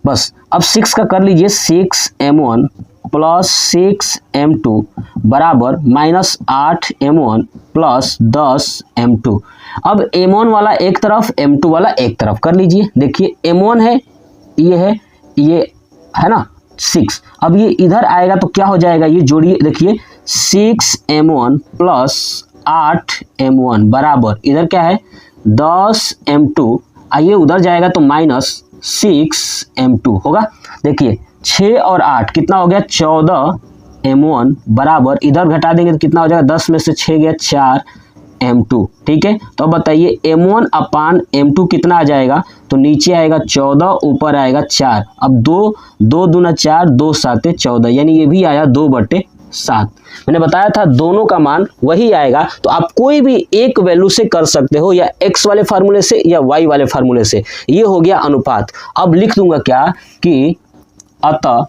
बस। अब 6 का कर लीजिए, 6 m1 प्लस 6 m2 बराबर -8 m1 प्लस 10 m2। अब m1 वाला एक तरफ m2 वाला एक तरफ कर लीजिए। देखिए m1 है ये है ना 6, अब ये इधर आएगा तो क्या हो जाएगा, ये जोड़िए, देखिए 6 m1 प्लस 8 m1 बराबर इधर क्या है 10 m2, आइए उधर जाएगा तो -6 m2 होगा। देखिए 6 और 8 कितना हो गया 14 m1 बराबर, इधर घटा देंगे तो कितना हो जाएगा, 10 में से 6 गया 4 m2। ठीक है, तो अब बताइए m1 अपान m2 कितना आ जाएगा, तो नीचे आएगा 14, ऊपर आएगा 4। अब 2 दूना 4, 2 साते 14, यानी ये भी आया 2/7। मैंने बताया था दोनों का मान वही आएगा, तो आप कोई भी एक वैल्यू से कर सकते हो, या x वाले फार्मूले से या y वाले फार्मूले से। ये हो गया अनुपात। अब लिख दूंगा क्या कि अतः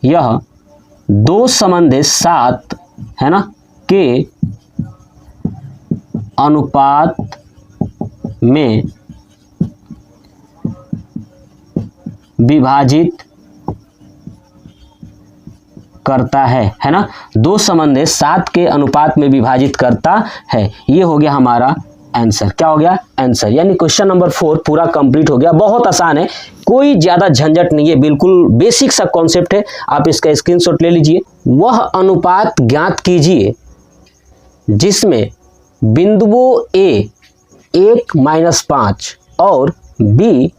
यह दो संबंधित 7 है ना के अनुपात में विभाजित करता है ना, दो संबंधित 7 के अनुपात में विभाजित करता है। ये हो गया हमारा आंसर। क्या हो गया आंसर, यानी क्वेश्चन नंबर 4 पूरा कंप्लीट हो गया। बहुत आसान है, कोई ज्यादा झंझट नहीं है, बिल्कुल बेसिक सा कॉन्सेप्ट है। आप इसका स्क्रीनशॉट ले लीजिए। वह अनुपात ज्ञात कीजिए जिसमें बिंदुओं A 1-5 और B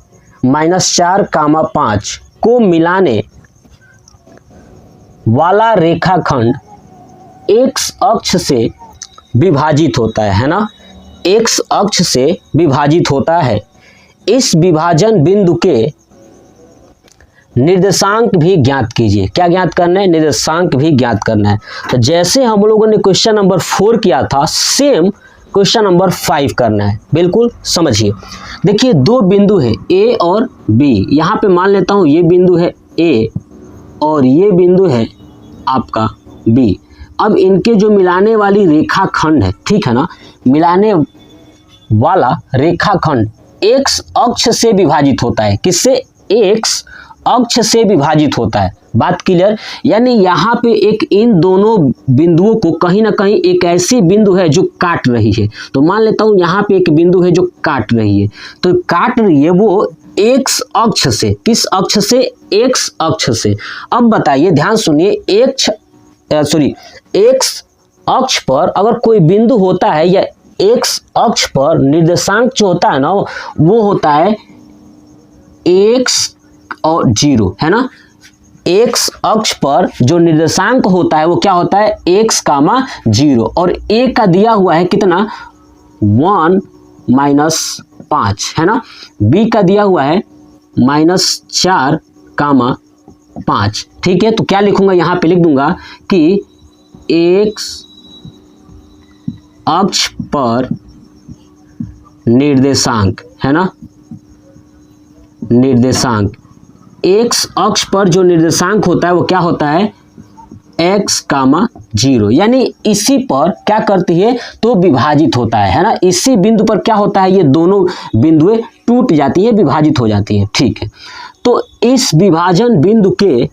-4, 5 को मिलाने वाला रेखाखंड x अक्ष से विभाजित होता है ना, x अक्ष से विभाजित होता है। इस विभाजन बिंदु के निर्देशांक भी ज्ञात कीजिए। क्या ज्ञात करना है, निर्देशांक भी ज्ञात करना है। तो जैसे हम लोगों ने क्वेश्चन नंबर 4 किया था, सेम क्वेश्चन नंबर 5 करना है। बिल्कुल समझिए। देखिए दो बिंदु है A और B, यहाँ पे मान लेता हूँ ये बिंदु है A और ये बिंदु है आपका B। अब इनके जो मिलाने वाली रेखाखंड है, ठीक है ना, मिलाने वाला रेखाखंड x अक्ष से विभाजित होता है। किससे, x अक्ष से विभाजित होता है। बात क्लियर, यानी यहाँ पे एक इन दोनों बिंदुओं को कहीं ना कहीं एक ऐसी बिंदु है जो काट रही है। तो मान लेता हूँ यहाँ पे एक बिंदु है जो काट रही है, तो काट रही है वो x अक्ष से। किस अक्ष से, x अक्ष से। अब बताइए, ध्यान सुनिए, x अक्ष पर अगर कोई बिंदु होता है या x अक्ष पर निर्देशांक जो होता है ना वो होता है x और 0 है ना। x अक्ष पर जो निर्देशांक होता है वो क्या होता है, x, 0 और a का दिया हुआ है कितना 1-5 है ना, b का दिया हुआ है -4, 5। ठीक है, तो क्या लिखूंगा यहाँ पे, लिख दूंगा कि x अक्ष पर निर्देशांक है ना, निर्देशांक x अक्ष पर जो निर्देशांक होता है वो क्या होता है x, 0, यानी इसी पर क्या करती है तो विभाजित होता है ना। इसी बिंदु पर क्या होता है, ये दोनों बिंदुएं टूट जाती है, विभाजित हो जाती है। ठीक है, तो इस विभाजन बिंदु के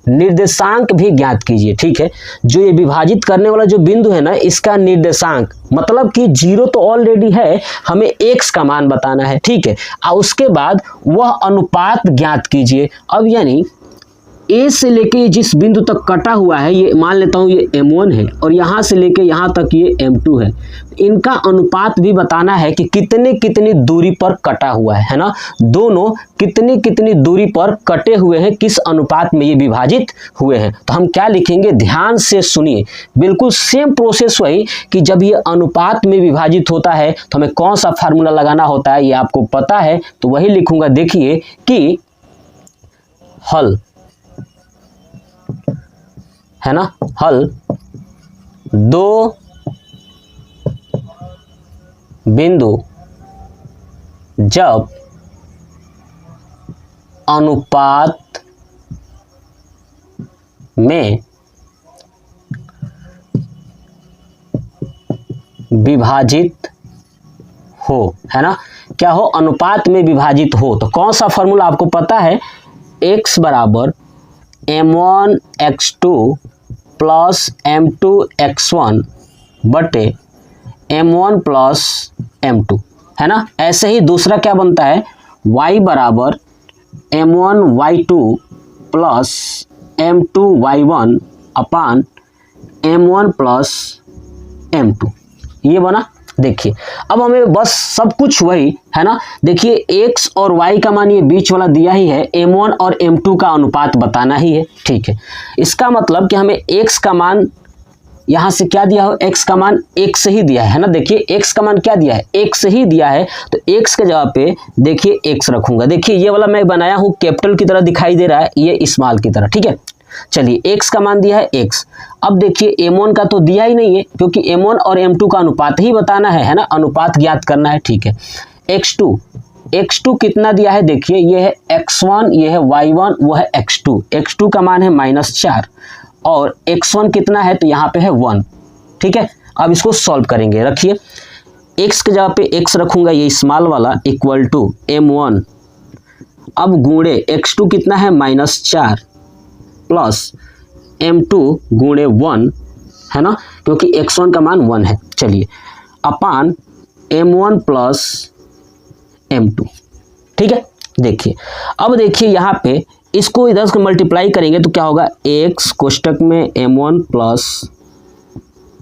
निर्देशांक भी ज्ञात कीजिए। ठीक है, जो ये विभाजित करने वाला जो बिंदु है ना, इसका निर्देशांक मतलब कि 0 तो ऑलरेडी है, हमें x का मान बताना है। ठीक है, और उसके बाद वह अनुपात ज्ञात कीजिए। अब यानी ए से लेके जिस बिंदु तक कटा हुआ है, ये मान लेता हूँ ये M1 है और यहाँ से लेके यहाँ तक ये M2 है। इनका अनुपात भी बताना है कि कितने कितनी दूरी पर कटा हुआ है ना, दोनों कितनी कितनी दूरी पर कटे हुए हैं, किस अनुपात में ये विभाजित हुए हैं। तो हम क्या लिखेंगे, ध्यान से सुनिए, बिल्कुल सेम प्रोसेस वही कि जब ये अनुपात में विभाजित होता है तो हमें कौन सा फार्मूला लगाना होता है ये आपको पता है, तो वही लिखूंगा। देखिए कि हल है ना, हल दो बिंदु जब अनुपात में विभाजित हो, है ना, क्या हो, अनुपात में विभाजित हो, तो कौन सा फॉर्मूला आपको पता है, x बराबर m1 x2 plus m2 x1 बटे m1 प्लस m2, है ना। ऐसे ही दूसरा क्या बनता है, y बराबर m1 y2 plus m2 y1 अपान m1 प्लस m2, ये बना। देखिए अब हमें बस सब कुछ वही है ना, देखिए x और y का मान ये बीच वाला दिया ही है, m1 और m2 का अनुपात बताना ही है, ठीक है। इसका मतलब कि हमें x का मान यहाँ से क्या दिया हो, x का मान 1 से ही दिया है ना। देखिए x का मान क्या दिया है, 1 से ही दिया है, तो x के जगह पे देखिए x रखूंगा। देखिए ये वाला मैं बनाया हूँ कैपिटल की तरह दिखाई दे रहा है, ये स्मॉल की तरह, ठीक है। चलिए x का मान दिया है x। अब देखिए m1 का तो दिया ही नहीं है, क्योंकि m1 और m2 का अनुपात ही बताना है ना, अनुपात ज्ञात करना है, ठीक है। x2 कितना दिया है, देखिए ये है x1, ये है y1, वो है x2 का मान है -4 और x1 कितना है, तो यहाँ पे है 1, ठीक है। अब इसको सॉल्व करेंगे, रखिए x के जगह पे x रखूंगा, ये स्मॉल वाला इक्वल टू m1, अब गुणे x2 कितना है -4 प्लस m2 गुणे 1, है ना, क्योंकि x1 का मान 1 है। चलिए अपान m1 प्लस m2, ठीक है। देखिए अब देखिए यहाँ पे इसको इधर से मल्टीप्लाई करेंगे तो क्या होगा, x कोष्टक में m1 प्लस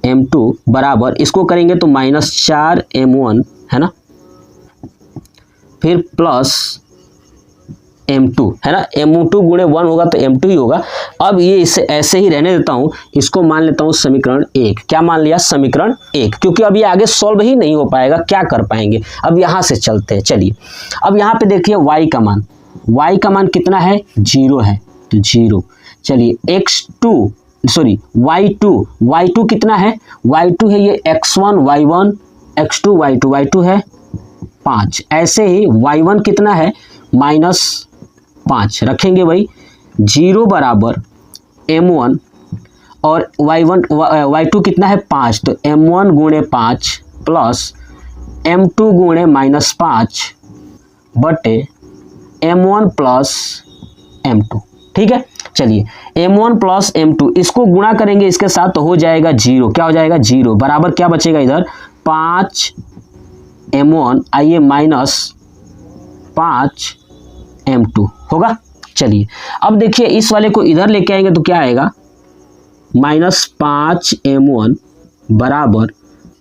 m2 बराबर, इसको करेंगे तो -4 m1, है ना, फिर प्लस m2, है ना, m2 गुणे 1 होगा तो m2 ही होगा। अब ये इसे ऐसे ही रहने देता हूँ, इसको मान लेता हूँ समीकरण 1। क्या मान लिया, समीकरण 1, क्योंकि अब ये आगे सॉल्व ही नहीं हो पाएगा, क्या कर पाएंगे। अब यहाँ से चलते हैं, चलिए अब यहाँ पे देखिए y का मान कितना है, 0 है, तो 0। चलिए y2 कितना है, y2 है ये x1 y1 x2 y2 है 5। ऐसे ही y1 कितना है, -5 रखेंगे भाई, 0 बराबर m1 और y2 कितना है 5, तो m1 गुणे 5 प्लस m2 गुणे -5 बटे m1 प्लस m2, ठीक है। चलिए m1 प्लस m2 इसको गुणा करेंगे इसके साथ तो हो जाएगा 0, क्या हो जाएगा 0 बराबर क्या बचेगा इधर 5 m1 आइए -5 m2 होगा। चलिए अब देखिए इस वाले को इधर लेके आएंगे तो क्या आएगा, -5 m1 बराबर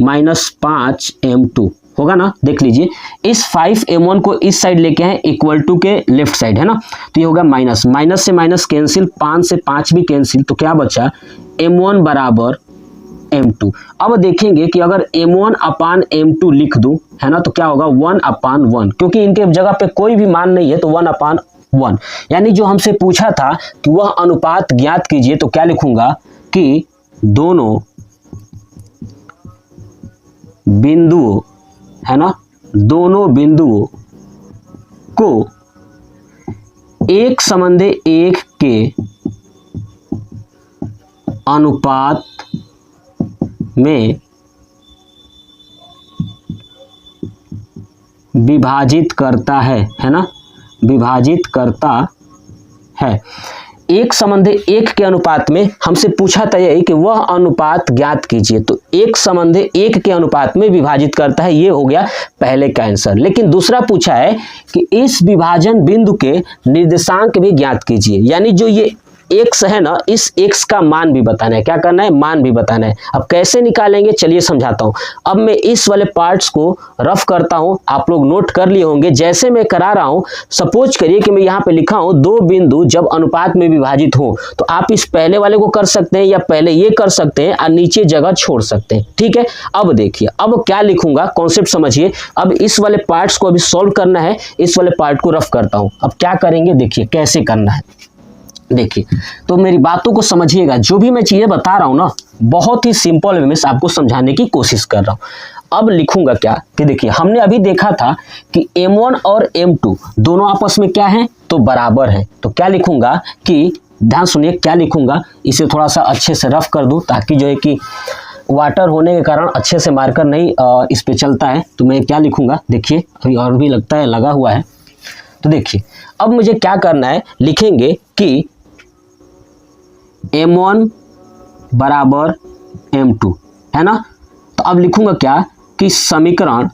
-5 m2 होगा ना। देख लीजिए इस 5 m1 को इस साइड लेके आए इक्वल टू के लेफ्ट साइड, है ना, तो ये होगा माइनस से माइनस कैंसिल, 5 से 5 भी कैंसिल, तो क्या बचा m1 बराबर m2। अब देखेंगे कि अगर m1 अपान m2 लिख दूं, है ना, तो क्या होगा 1/1, क्योंकि इनके जगह पे कोई भी मान नहीं है तो 1/1, यानी जो हमसे पूछा था कि वह अनुपात ज्ञात कीजिए, तो क्या लिखूंगा कि दोनों बिंदुओं, है ना, दोनों बिंदुओं को एक संबंधी एक के अनुपात में विभाजित करता है ना, विभाजित करता है। एक संबंधी एक के अनुपात में हमसे पूछा था यही कि वह अनुपात ज्ञात कीजिए, तो एक संबंधी एक के अनुपात में विभाजित करता है, ये हो गया पहले का आंसर। लेकिन दूसरा पूछा है कि इस विभाजन बिंदु के निर्देशांक भी ज्ञात कीजिए, यानी जो ये x है ना, इस x का मान भी बताना है। क्या करना है? मान भी बताना है। अब कैसे निकालेंगे चलिए समझाता हूं। अब मैं इस वाले पार्ट्स को रफ करता हूं, आप लोग नोट कर लिए होंगे। जैसे मैं करा रहा हूं, सपोज करिए कि मैं यहां पे लिखा हूं दो बिंदु जब अनुपात में विभाजित हो, तो आप इस पहले वाले को कर सकते हैं या पहले ये कर सकते हैं और नीचे जगह छोड़ सकते हैं। ठीक है, अब देखिए अब क्या लिखूंगा, कॉन्सेप्ट समझिए। अब इस वाले पार्ट्स को अभी सॉल्व करना है, इस वाले पार्ट को रफ करता हूं। अब क्या करेंगे देखिए कैसे करना है। देखिए तो मेरी बातों को समझिएगा, जो भी मैं चीजें बता रहा हूं ना बहुत ही सिंपल वे में आपको समझाने की कोशिश कर रहा हूं। अब लिखूंगा क्या कि देखिए हमने अभी देखा था कि M1 और M2 दोनों आपस में क्या है, तो बराबर है। तो क्या लिखूंगा कि ध्यान सुनिए क्या लिखूंगा, इसे थोड़ा सा अच्छे से रफ कर दूं ताकि जो है कि वाटर होने के कारण अच्छे से मार्कर नहीं इस पे चलता है। तो मैं क्या लिखूंगा देखिए, अभी और भी लगता है लगा हुआ है। तो देखिए अब मुझे क्या करना है, लिखेंगे कि M1 बराबर M2 है ना। तो अब लिखूंगा क्या कि समीकरण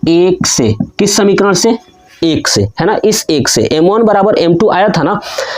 एक से, किस समीकरण से? एक से, है ना, इस एक से M1 बराबर M2 आया था ना,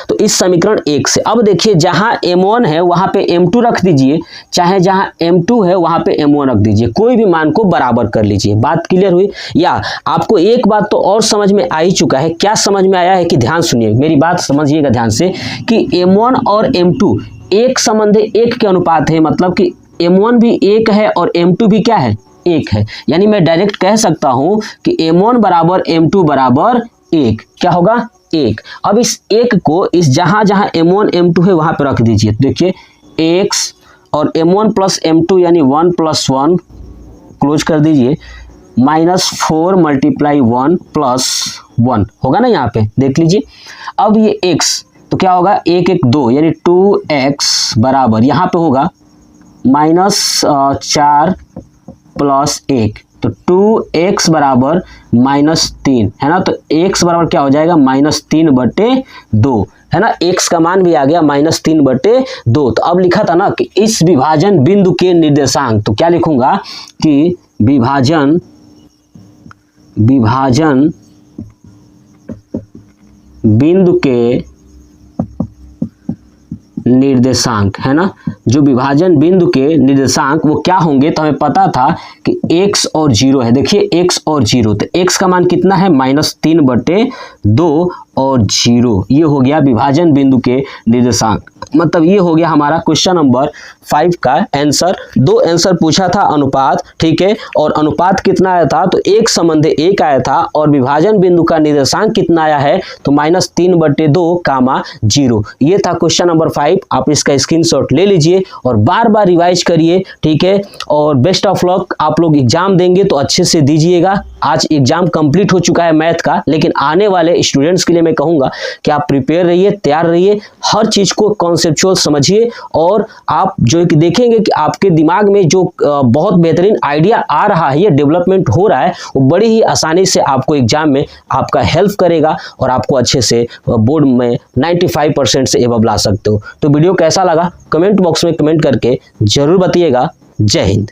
तो इस समीकरण एक से। अब देखिए जहां M1 है वहां पे M2 रख दीजिए, चाहे जहां M2 है वहां पे M1 रख दीजिए, कोई भी मान को बराबर कर लीजिए। बात क्लियर हुई? या आपको एक बात तो और समझ में आ ही चुका है। क्या समझ में आया है कि ध्यान सुनिए, मेरी बात समझिएगा ध्यान से कि M1 और M2 एक संबंध एक के अनुपात है, मतलब कि M1 भी एक है और M2 भी क्या है, एक है। यानी मैं डायरेक्ट कह सकता हूं कि M1 बराबर M2 बराबर एक। क्या होगा? एक। अब इस एक को इस जहां जहां M1 M2 है वहां पे रख दीजिए। देखिए x और M1 प्लस M2 यानी 1 प्लस 1 क्लोज कर दीजिए, -4 मल्टीप्लाई 1 प्लस 1 होगा ना, यहाँ पे देख लीजिए। अब ये x तो क्या होगा, 1 1 2 यानी 2x बराबर यहाँ पे होगा -4 प्लस 1, तो 2x बराबर -3 है ना। तो x बराबर क्या हो जाएगा, -3/2 है ना। x का मान भी आ गया -3/2। तो अब लिखा था ना कि इस विभाजन बिंदु के निर्देशांक, तो क्या लिखूंगा कि विभाजन बिंदु के निर्देशांक है ना, जो विभाजन बिंदु के निर्देशांक वो क्या होंगे, तो हमें पता था कि x और 0 है। देखिए x और 0, तो x का मान कितना है, -3/2 और 0, ये हो गया विभाजन बिंदु के निर्देशांक। मतलब ये हो गया हमारा क्वेश्चन नंबर 5 का आंसर। दो आंसर पूछा था अनुपात, ठीक है, और अनुपात कितना आया था, तो एक संबंध एक आया था, और विभाजन बिंदु का निर्देशांक कितना आया है, तो -3/2, 0। ये था क्वेश्चन नंबर 5। आप इसका स्क्रीनशॉट ले लीजिए और बार बार रिवाइज करिए, ठीक है। और बेस्ट ऑफ लक, आप लोग एग्जाम देंगे तो अच्छे से दीजिएगा। आज एग्जाम कंप्लीट हो चुका है मैथ का, लेकिन आने वाले स्टूडेंट्स के लिए मैं कहूंगा कि आप प्रिपेयर रहिए, तैयार रहिए, हर चीज को कॉन्सेप्चुअल समझिए, और आप जो है कि देखेंगे कि आपके दिमाग में जो बहुत बेहतरीन आइडिया आ रहा है, ये डेवलपमेंट हो रहा है, वो बड़ी ही आसानी से आपको एग्जाम में आपका हेल्प करेगा और आपको अच्छे से बोर्ड में 95% से एबव ला सकते हो। तो वीडियो कैसा लगा कमेंट बॉक्स में कमेंट करके जरूर बताइएगा। जय हिंद।